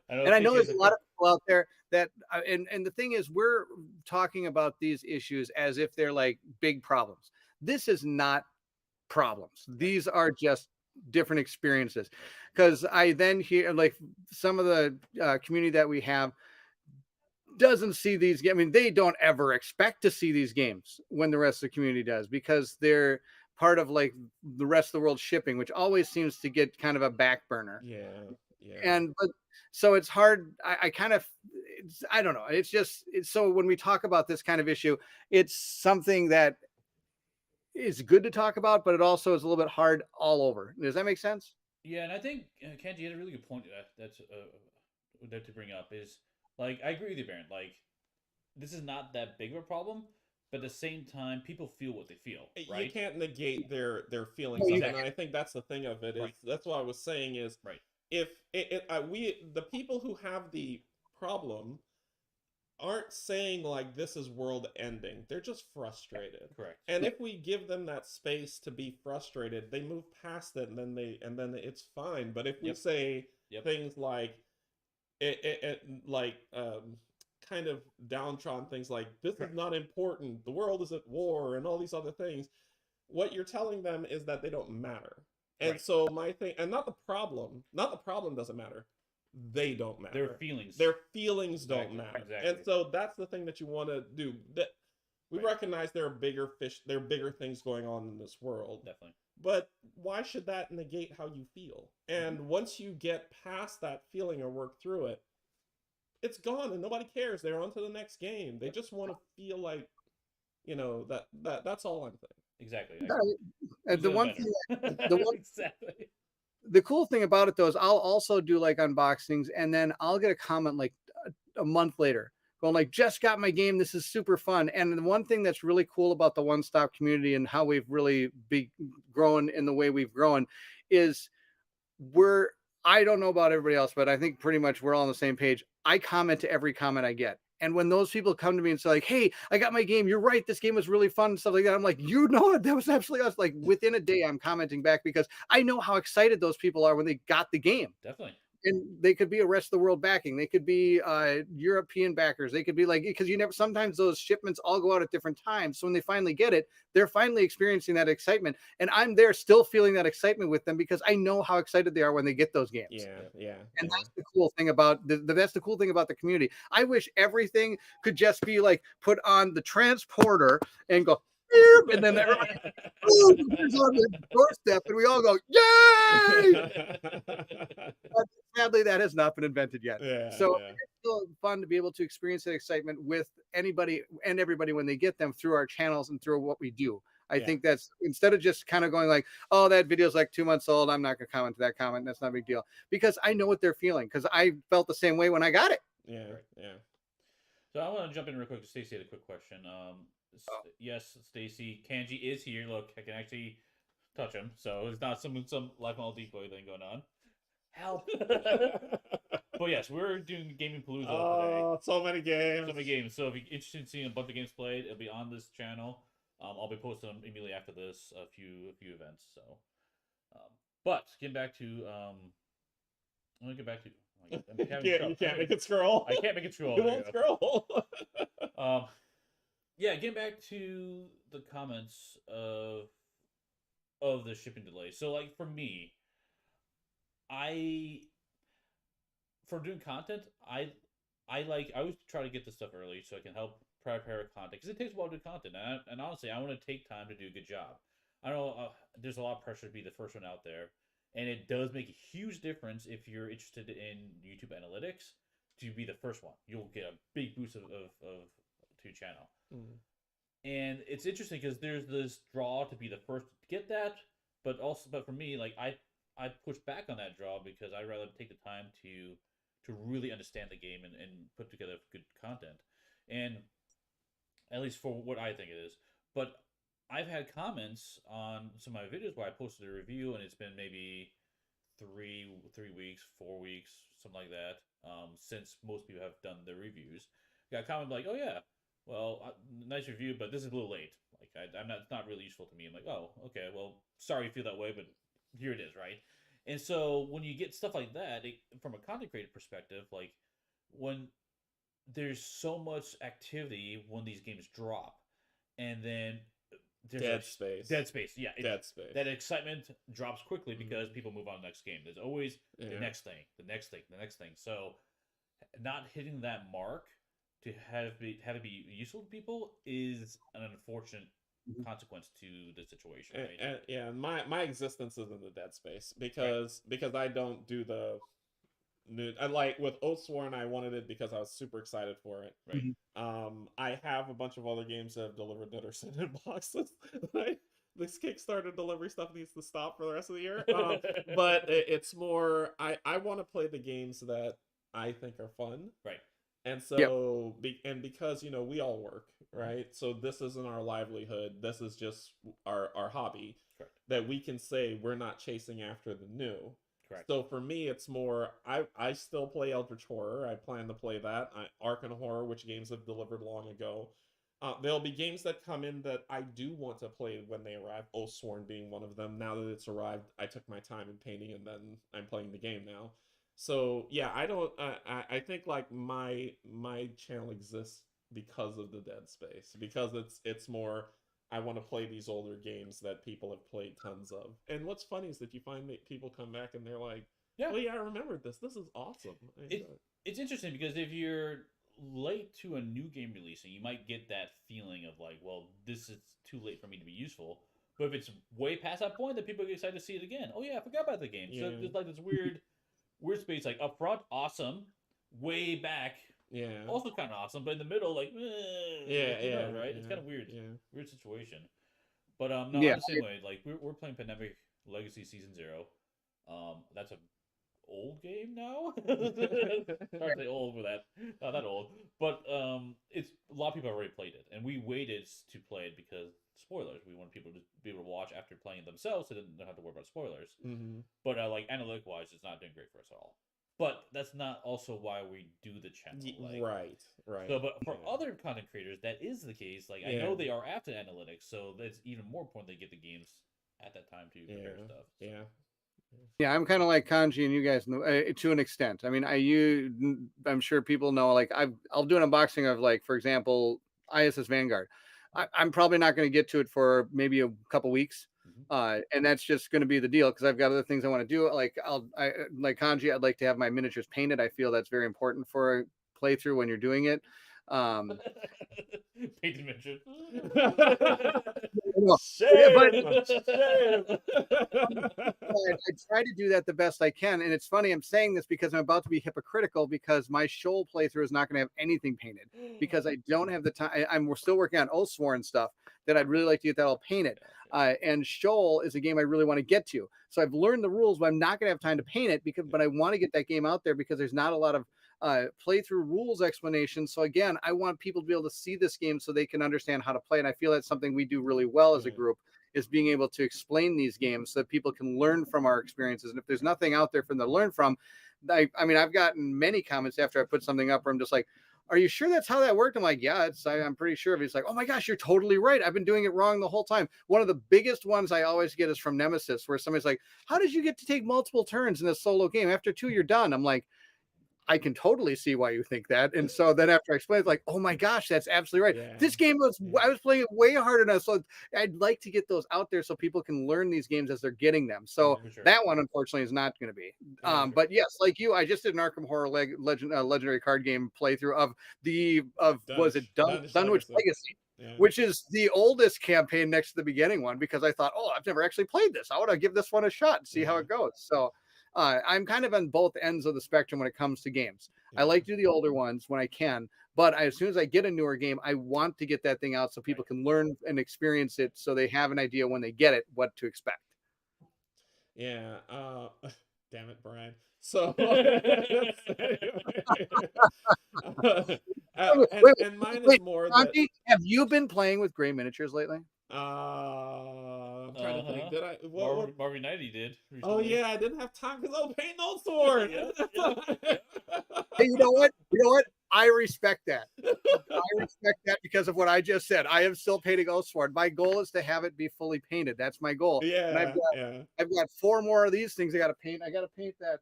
[SPEAKER 3] And I know there's a lot of people out there that, and the thing is, we're talking about these issues as if they're like big problems. This is not problems. These are just different experiences. Because I then hear like some of the community that we have doesn't see these. I mean, they don't ever expect to see these games when the rest of the community does, because they're part of like the rest of the world shipping, which always seems to get kind of a back burner.
[SPEAKER 2] Yeah, yeah.
[SPEAKER 3] And but so it's hard. I kind of, I don't know. It's just, so when we talk about this kind of issue, it's something that is good to talk about, but it also is a little bit hard all over. Does that make sense?
[SPEAKER 1] Yeah, and I think Canje had a really good point that to bring up is, like, I agree with you, Bairnt. Like, this is not that big of a problem, but at the same time, people feel what they feel, right?
[SPEAKER 2] You can't negate their feelings,
[SPEAKER 3] No,
[SPEAKER 2] of it, and I think that's the thing of it. Is
[SPEAKER 1] Right.
[SPEAKER 2] That's what I was saying is,
[SPEAKER 1] Right.
[SPEAKER 2] if the people who have the problem aren't saying like this is world ending, they're just frustrated.
[SPEAKER 1] Correct.
[SPEAKER 2] And if we give them that space to be frustrated, they move past it, and then it's fine. But if we
[SPEAKER 1] Yep.
[SPEAKER 2] say
[SPEAKER 1] Yep.
[SPEAKER 2] things like kind of downtrodden things like this is not important, the world is at war, and all these other things, what you're telling them is that they don't matter. And
[SPEAKER 1] Right.
[SPEAKER 2] so my thing, and not the problem doesn't matter, they don't matter. Their feelings don't
[SPEAKER 1] Exactly,
[SPEAKER 2] matter.
[SPEAKER 1] exactly.
[SPEAKER 2] And so that's the thing that you want to do. That we
[SPEAKER 1] Right.
[SPEAKER 2] recognize there are bigger fish, there are bigger things going on in this world.
[SPEAKER 1] Definitely.
[SPEAKER 2] But why should that negate how you feel? And once you get past that feeling or work through it, it's gone and nobody cares. They're on to the next game. They just want to feel like, that's all I'm saying.
[SPEAKER 1] Exactly.
[SPEAKER 3] The one thing, the one,
[SPEAKER 1] Exactly.
[SPEAKER 3] the cool thing about it though is I'll also do like unboxings, and then I'll get a comment like a month later going like, just got my game, this is super fun. And the one thing that's really cool about the One Stop community and how we've really grown in the way we've grown is I don't know about everybody else, but I think pretty much we're all on the same page. I comment to every comment I get. And when those people come to me and say like, hey, I got my game, you're right, this game was really fun and stuff like that, I'm like, you know what, that was absolutely us. Like within a day, I'm commenting back because I know how excited those people are when they got the game.
[SPEAKER 1] Definitely.
[SPEAKER 3] And they could be a rest of the world backing. They could be European backers. They could be like, because sometimes those shipments all go out at different times. So when they finally get it, they're finally experiencing that excitement. And I'm there still feeling that excitement with them because I know how excited they are when they get those games.
[SPEAKER 2] Yeah.
[SPEAKER 3] And that's the cool thing about that's the cool thing about the community. I wish everything could just be like put on the transporter and go, and then everybody is on the doorstep and we all go, yay! But sadly, that has not been invented yet. It's still fun to be able to experience that excitement with anybody and everybody when they get them through our channels and through what we do. I think that's, instead of just kind of going like, oh, that video's like 2 months old, I'm not going to comment to that comment, that's not a big deal, because I know what they're feeling, because I felt the same way when I got it.
[SPEAKER 2] Yeah.
[SPEAKER 1] So I want to jump in real quick. Stacy had a quick question. Yes, Stacy, Canje is here. Look, I can actually touch him, so it's not some lifelong decoy thing going on. Help! But yes, we're doing Gaming Palooza today.
[SPEAKER 2] So many games.
[SPEAKER 1] So if you're interested in seeing a bunch of games played, it'll be on this channel. I'll be posting them immediately after this. A few events. So, but getting back to I'm gonna get back to.
[SPEAKER 2] You can't make it scroll.
[SPEAKER 1] I can't make it scroll.
[SPEAKER 2] You won't scroll.
[SPEAKER 1] Yeah, getting back to the comments of the shipping delay. So, like, for me, for doing content, I always try to get this stuff early so I can help prepare content, because it takes a while to do content, and honestly, I want to take time to do a good job. I know there's a lot of pressure to be the first one out there, and it does make a huge difference if you're interested in YouTube analytics to be the first one. You'll get a big boost to your channel. And it's interesting because there's this draw to be the first to get that, but for me, like, I push back on that draw because I'd rather take the time to really understand the game and put together good content, and at least for what I think it is. But I've had comments on some of my videos where I posted a review and it's been maybe 3 weeks, 4 weeks, something like that, since most people have done their reviews. Got a comment like, oh yeah, well, nice review, but this is a little late. Like, I'm not. It's not really useful to me. I'm like, oh, okay. Well, sorry you feel that way, but here it is, right? And so when you get stuff like that, from a content creator perspective, like when there's so much activity when these games drop, and then there's
[SPEAKER 2] Dead space.
[SPEAKER 1] Dead space. Yeah,
[SPEAKER 2] Dead space.
[SPEAKER 1] That excitement drops quickly because people move on to the next game. There's always the next thing, the next thing, the next thing. So not hitting that mark to have it be useful to people is an unfortunate consequence to the situation. Right?
[SPEAKER 2] And my existence is in the dead space because I don't do the new. I like with Oathsworn, I wanted it because I was super excited for it.
[SPEAKER 1] Right.
[SPEAKER 2] I have a bunch of other games that have delivered that are sent in boxes. This Kickstarter delivery stuff needs to stop for the rest of the year. But it's more I want to play the games that I think are fun.
[SPEAKER 1] Right.
[SPEAKER 2] And so, because, we all work, right? So this isn't our livelihood. This is just our hobby.
[SPEAKER 1] Correct.
[SPEAKER 2] That we can say we're not chasing after the new.
[SPEAKER 1] Correct.
[SPEAKER 2] So for me, it's more, I still play Eldritch Horror. I plan to play that. Arcane Horror, which games have delivered long ago. There'll be games that come in that I do want to play when they arrive. Oathsworn being one of them. Now that it's arrived, I took my time in painting and then I'm playing the game now. So yeah, I don't. I think like my channel exists because of the dead space, because it's more. I want to play these older games that people have played tons of. And what's funny is that you find that people come back and they're like,
[SPEAKER 1] yeah,
[SPEAKER 2] well, yeah, I remembered this. This is awesome.
[SPEAKER 1] It's interesting because if you're late to a new game releasing, you might get that feeling of like, well, this is too late for me to be useful. But if it's way past that point, then people get excited to see it again. Oh yeah, I forgot about the game. So there's like this weird space, like up front, awesome. Way back, also kind of awesome. But in the middle, like, right? It's kind of weird, weird situation. But no, I'm the same way. Like we're playing Pandemic Legacy Season 0. That's a old game now. Hard to say old for that. Not that old, but it's a lot of people already played it, and we waited to play it because spoilers. We want people to be able to watch after playing it themselves, so they don't have to worry about spoilers. But like analytic wise, it's not doing great for us at all. But that's not also why we do the channel. Like,
[SPEAKER 2] right.
[SPEAKER 1] So, but for other content creators, that is the case. Like, I know they are after analytics, so that's even more important they get the games at that time to prepare stuff. So.
[SPEAKER 3] Yeah, I'm kind of like Canje and you guys to an extent. I mean, I'm sure people know, like I'll do an unboxing of, like, for example, ISS Vanguard. I'm probably not going to get to it for maybe a couple weeks. And that's just going to be the deal because I've got other things I want to do. Like like Canje, I'd like to have my miniatures painted. I feel that's very important for a playthrough when you're doing it.
[SPEAKER 1] Painted miniatures.
[SPEAKER 3] I try to do that the best I can, and it's funny I'm saying this because I'm about to be hypocritical because my Shoal playthrough is not going to have anything painted because I don't have the time. We're still working on Oathsworn stuff that I'd really like to get that all painted. And Shoal is a game I really want to get to, so I've learned the rules, but I'm not going to have time to paint it but I want to get that game out there because there's not a lot of playthrough rules explanation. So again, I want people to be able to see this game so they can understand how to play. And I feel that's something we do really well as a group, is being able to explain these games so that people can learn from our experiences. And if there's nothing out there for them to learn from, I mean, I've gotten many comments after I put something up where I'm just like, are you sure that's how that worked? I'm like, yeah, I'm pretty sure. He's like, oh my gosh, you're totally right. I've been doing it wrong the whole time. One of the biggest ones I always get is from Nemesis, where somebody's like, how did you get to take multiple turns in a solo game? After 2, you're done. I'm like, I can totally see why you think that. And so then after I explained, it's like, oh my gosh, that's absolutely right. This game I was playing it way harder now. So I'd like to get those out there so people can learn these games as they're getting them. So that one, unfortunately, is not going to be. But yes, like you, I just did an Arkham Horror legendary card game playthrough of Dunwich Legacy. Which is the oldest campaign next to the beginning one, because I thought, oh, I've never actually played this. I want to give this one a shot and see how it goes. So I'm kind of on both ends of the spectrum when it comes to games. I like to do the older ones when I can, but as soon as I get a newer game, I want to get that thing out so people can learn and experience it so they have an idea when they get it, what to expect.
[SPEAKER 2] Yeah. Damn it, Brian. So and mine is more
[SPEAKER 3] Canje, have you been playing with gray miniatures lately?
[SPEAKER 2] I'm trying to think. Did I?
[SPEAKER 1] Marvin Knighty did. Recently.
[SPEAKER 2] Oh yeah, I didn't have time because I was painting Oathsworn.
[SPEAKER 3] Hey, you know what? I respect that. I respect that because of what I just said. I am still painting Oathsworn. My goal is to have it be fully painted. That's my goal. And I've got 4 more of these things I got to paint. I got to paint that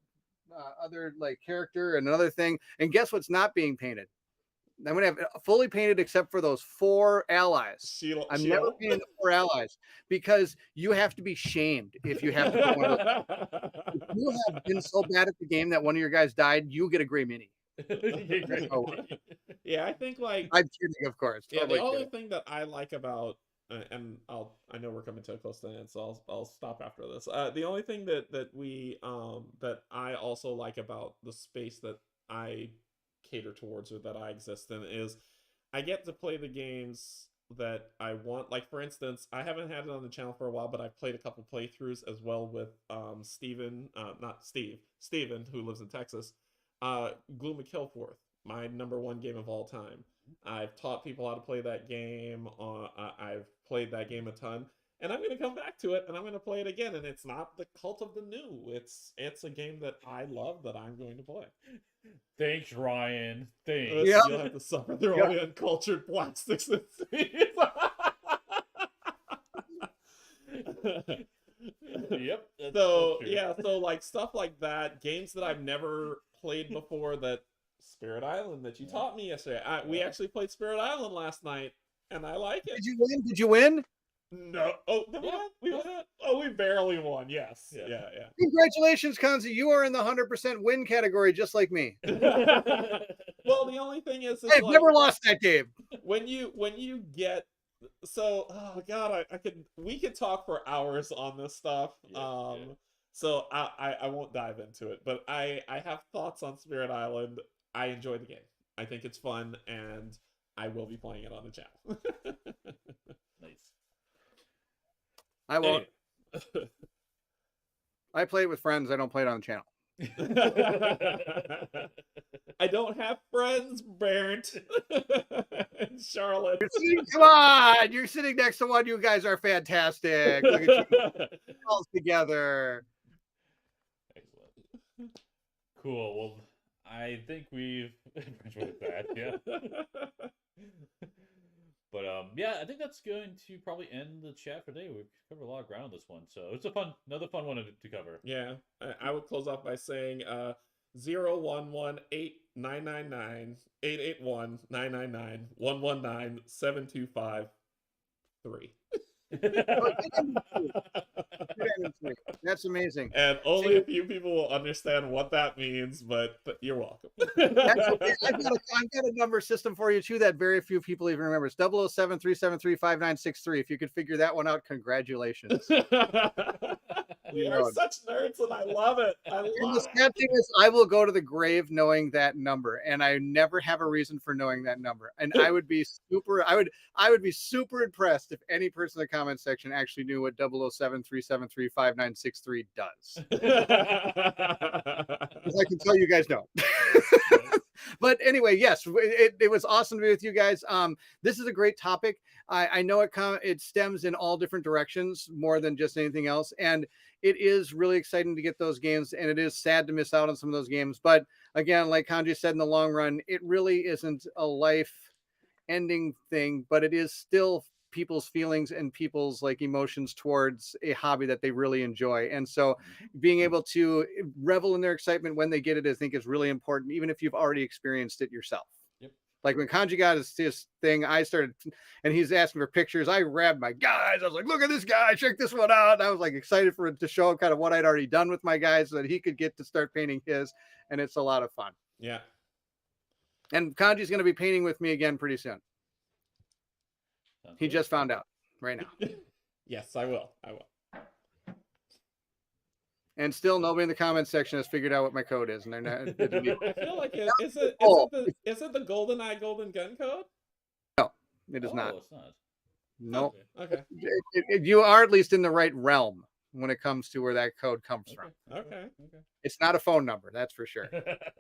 [SPEAKER 3] other like character and another thing. And guess what's not being painted? I'm gonna have it fully painted except for those 4 allies. I'm never painting the 4 allies because you have to be shamed if you have to put one of those. If you have been so bad at the game that one of your guys died, you get a gray mini.
[SPEAKER 2] Yeah, I think like
[SPEAKER 3] I'm kidding, of course.
[SPEAKER 2] Totally the only thing that I like about and I know we're coming to a close to the end, so I'll stop after this. The only thing that we that I also like about the space that I cater towards or that I exist in is I get to play the games that I want. Like for instance, I haven't had it on the channel for a while, but I've played a couple playthroughs as well with Steven, Steven, who lives in Texas. Gloom of Killforth, my #1 game of all time. I've taught people how to play that game. I've played that game a ton, and I'm going to come back to it, and I'm going to play it again. And it's not the Cult of the New. It's a game that I love that I'm going to play.
[SPEAKER 1] Thanks, Ryan. Thanks.
[SPEAKER 2] You'll have to suffer through all the uncultured plastics.
[SPEAKER 1] Yep.
[SPEAKER 2] So like stuff like that, games that I've never played before, that Spirit Island that you taught me yesterday. We actually played Spirit Island last night, and I like it.
[SPEAKER 3] Did you win?
[SPEAKER 2] No. Oh, we won. Oh, we barely won. Yes. Yeah.
[SPEAKER 3] Congratulations, Canje. You are in the 100% win category, just like me.
[SPEAKER 2] Well, the only thing is
[SPEAKER 3] I've never lost that game.
[SPEAKER 2] When you get oh god, we could talk for hours on this stuff. So I won't dive into it, but I have thoughts on Spirit Island. I enjoy the game. I think it's fun, and I will be playing it on the channel.
[SPEAKER 1] Nice.
[SPEAKER 3] I won't. I play it with friends. I don't play it on the channel.
[SPEAKER 2] I don't have friends, Bairnt. Charlotte.
[SPEAKER 3] Come on, you're sitting next to one. You guys are fantastic. Look at you all together.
[SPEAKER 1] Excellent. Cool. Well, I think we've with that. Yeah. But yeah, I think that's going to probably end the chat for today. We've covered a lot of ground on this one, so it's another fun one to cover.
[SPEAKER 2] Yeah, I would close off by saying 011-899-999-119-725-3.
[SPEAKER 3] That's amazing.
[SPEAKER 2] And only a few people will understand what that means, but you're welcome.
[SPEAKER 3] That's okay. I've got a number system for you too that very few people even remember. It's 007-373-5963. If you could figure that one out, congratulations.
[SPEAKER 2] We are such nerds, and I love it. And
[SPEAKER 3] the sad thing is, I will go to the grave knowing that number, and I never have a reason for knowing that number. And I would be super impressed if any person in the comment section actually knew what 007-373-5963 does. Because I can tell you guys don't. But anyway, yes, it was awesome to be with you guys. This is a great topic. I know it stems in all different directions more than just anything else. And it is really exciting to get those games. And it is sad to miss out on some of those games. But again, like Canje said, in the long run, it really isn't a life-ending thing, but it is still people's feelings and people's like emotions towards a hobby that they really enjoy. And so being able to revel in their excitement when they get it, I think is really important, even if you've already experienced it yourself.
[SPEAKER 1] Yep.
[SPEAKER 3] Like when Canje got his thing, I started, and he's asking for pictures. I grabbed my guys. I was like, look at this guy, check this one out. And I was like excited for it to show him kind of what I'd already done with my guys so that he could get to start painting his. And it's a lot of fun.
[SPEAKER 2] Yeah.
[SPEAKER 3] And Kanji's going to be painting with me again pretty soon. He just found out right now.
[SPEAKER 2] Yes, I will.
[SPEAKER 3] And still, nobody in the comment section has figured out what my code is, and they're not.
[SPEAKER 2] I feel like is it the GoldenEye Golden Gun code?
[SPEAKER 3] No, it is not.
[SPEAKER 1] It's not.
[SPEAKER 3] No.
[SPEAKER 2] Okay.
[SPEAKER 3] You are at least in the right realm when it comes to where that code comes from.
[SPEAKER 2] Okay.
[SPEAKER 3] It's not a phone number, that's for sure.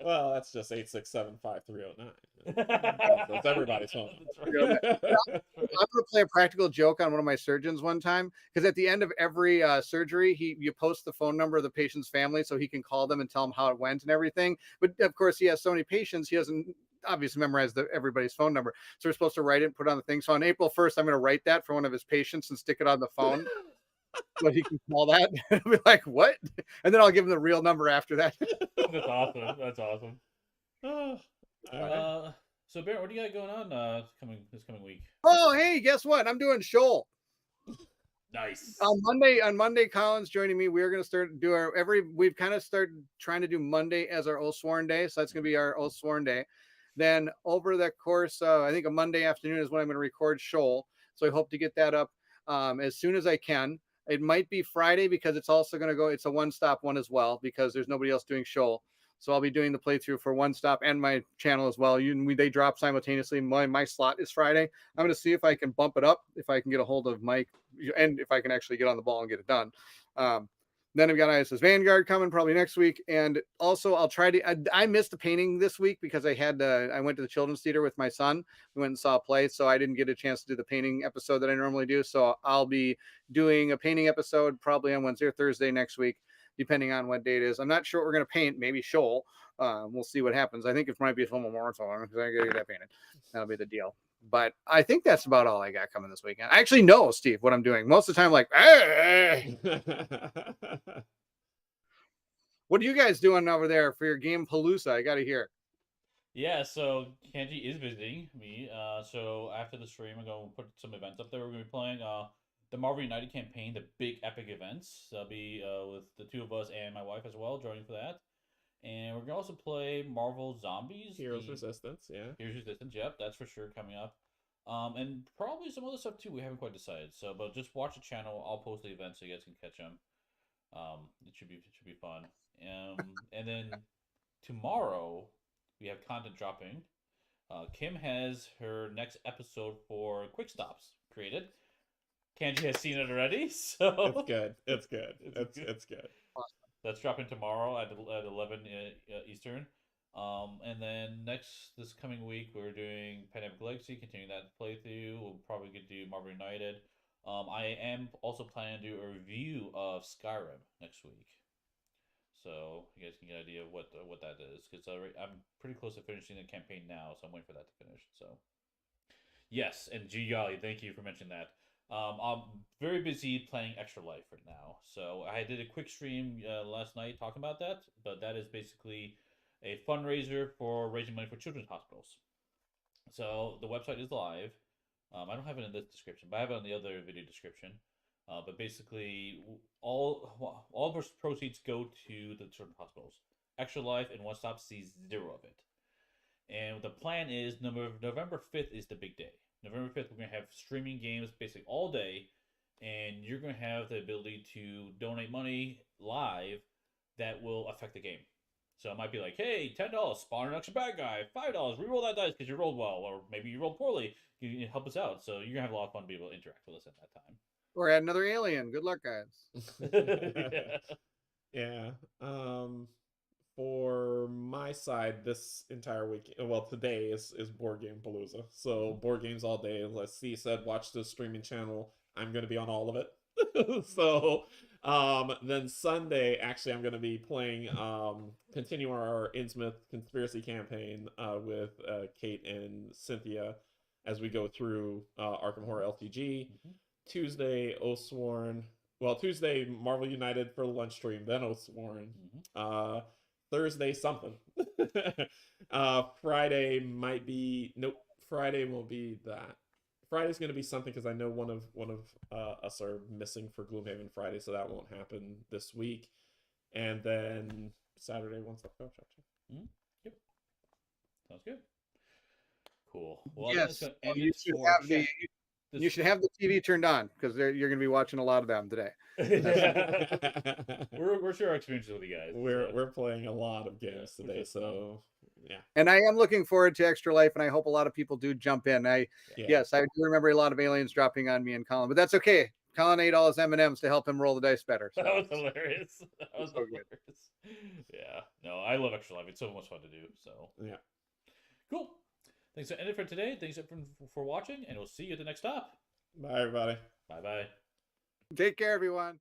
[SPEAKER 2] Well, that's just 8675309. That's everybody's phone
[SPEAKER 3] number. I'm going to play a practical joke on one of my surgeons one time, because at the end of every surgery, you post the phone number of the patient's family so he can call them and tell them how it went and everything. But of course, he has so many patients, he doesn't obviously memorize everybody's phone number. So we're supposed to write it and put it on the thing. So on April 1st, I'm going to write that for one of his patients and stick it on the phone. So he can call that. I'll be like, what? And then I'll give him the real number after that.
[SPEAKER 1] That's awesome. That's awesome.
[SPEAKER 2] Oh, all right.
[SPEAKER 1] So Bairnt, what do you got going on this coming week?
[SPEAKER 3] Oh, hey, guess what? I'm doing Shoal.
[SPEAKER 1] Nice.
[SPEAKER 3] On Monday, Colin's joining me. We're going to start we've kind of started trying to do Monday as our Oathsworn day. So that's going to be our Oathsworn day. Then over the course, I think a Monday afternoon is when I'm going to record Shoal. So I hope to get that up as soon as I can. It might be Friday because it's also going to go, it's a one-stop one as well because there's nobody else doing Shoal. So I'll be doing the playthrough for One Stop and my channel as well. They drop simultaneously. My slot is Friday. I'm going to see if I can bump it up, if I can get a hold of Mike, and if I can actually get on the ball and get it done. Then I've got ISS Vanguard coming probably next week. And also I'll try to, I missed the painting this week because I went to the Children's Theater with my son. We went and saw a play. So I didn't get a chance to do the painting episode that I normally do. So I'll be doing a painting episode probably on Wednesday or Thursday next week, depending on what day it is. I'm not sure what we're going to paint, maybe Shoal. We'll see what happens. I think it might be a Fomo Monster because I got to get that painted. That'll be the deal. But I think that's about all I got coming this weekend. I actually know, Steve, what I'm doing. Most of the time, like, hey! What are you guys doing over there for your game Palooza? I got to hear.
[SPEAKER 1] Yeah, so Canje is visiting me. So after the stream, I'm going to put some events up there. We're going to be playing the Marvel United campaign, the big epic events. I'll be with the two of us and my wife as well, joining for that. And we're going to also play Marvel Zombies.
[SPEAKER 2] Heroes Resistance, yeah.
[SPEAKER 1] Heroes Resistance, yep, that's for sure coming up. And probably some other stuff too. We haven't quite decided. So, but just watch the channel. I'll post the events so you guys can catch them. It should be fun. And then tomorrow we have content dropping. Kim has her next episode for Quick Stops created. Canje has seen it already, so
[SPEAKER 2] it's good. It's good. It's good.
[SPEAKER 1] That's dropping tomorrow at 11 Eastern. And then this coming week, we're doing Pandemic Legacy, continuing that playthrough. We'll probably get to do Marvel United. I am also planning to do a review of Skyrim next week. So you guys can get an idea of what that is. Because I'm pretty close to finishing the campaign now, so I'm waiting for that to finish. So yes, and G Golly, thank you for mentioning that. I'm very busy playing Extra Life right now. So I did a quick stream last night talking about that, but that is basically a fundraiser for raising money for children's hospitals. So the website is live. I don't have it in this description, but I have it on the other video description. But basically, all of our proceeds go to the children's hospitals. Extra Life and One Stop sees zero of it. And the plan is November 5th is the big day. November 5th, we're going to have streaming games basically all day, and you're going to have the ability to donate money live that will affect the game. So it might be like, hey, $10, spawn an extra bad guy, $5, reroll that dice because you rolled well, or maybe you rolled poorly. You help us out. So you're going to have a lot of fun to be able to interact with us at that time.
[SPEAKER 3] Or add another alien. Good luck, guys.
[SPEAKER 2] Yeah. For my side, this entire week, well, today is Board Game Palooza. So board games all day. As Steve said, watch the streaming channel. I'm going to be on all of it. So then Sunday, actually, I'm going to be playing, continue our Innsmouth Conspiracy campaign with Kate and Cynthia as we go through Arkham Horror LTG. Mm-hmm. Tuesday, Oathsworn. Well, Tuesday, Marvel United for the lunch stream, then Oathsworn. Mm-hmm. Thursday, something. Friday might be... Nope, Friday won't be that. Friday's going to be something because I know one of us are missing for Gloomhaven Friday, so that won't happen this week. And then Saturday, OneStop Community.
[SPEAKER 1] Mm-hmm. Yep. Sounds good. Cool. Well,
[SPEAKER 3] yes, you should have the TV turned on because you're going to be watching a lot of them today.
[SPEAKER 1] We're sure our experiences with you guys.
[SPEAKER 2] We're playing a lot of games today, so yeah.
[SPEAKER 3] And I am looking forward to Extra Life, and I hope a lot of people do jump in. Yes, I do remember a lot of aliens dropping on me and Colin, but that's okay. Colin ate all his M&Ms to help him roll the dice better. So.
[SPEAKER 1] That was hilarious. That was so hilarious. Yeah. No, I love Extra Life. It's so much fun to do. So
[SPEAKER 2] yeah.
[SPEAKER 1] Cool. Thanks for ending for today. Thanks for watching, and we'll see you at the next stop.
[SPEAKER 2] Bye, everybody.
[SPEAKER 1] Bye-bye.
[SPEAKER 3] Take care, everyone.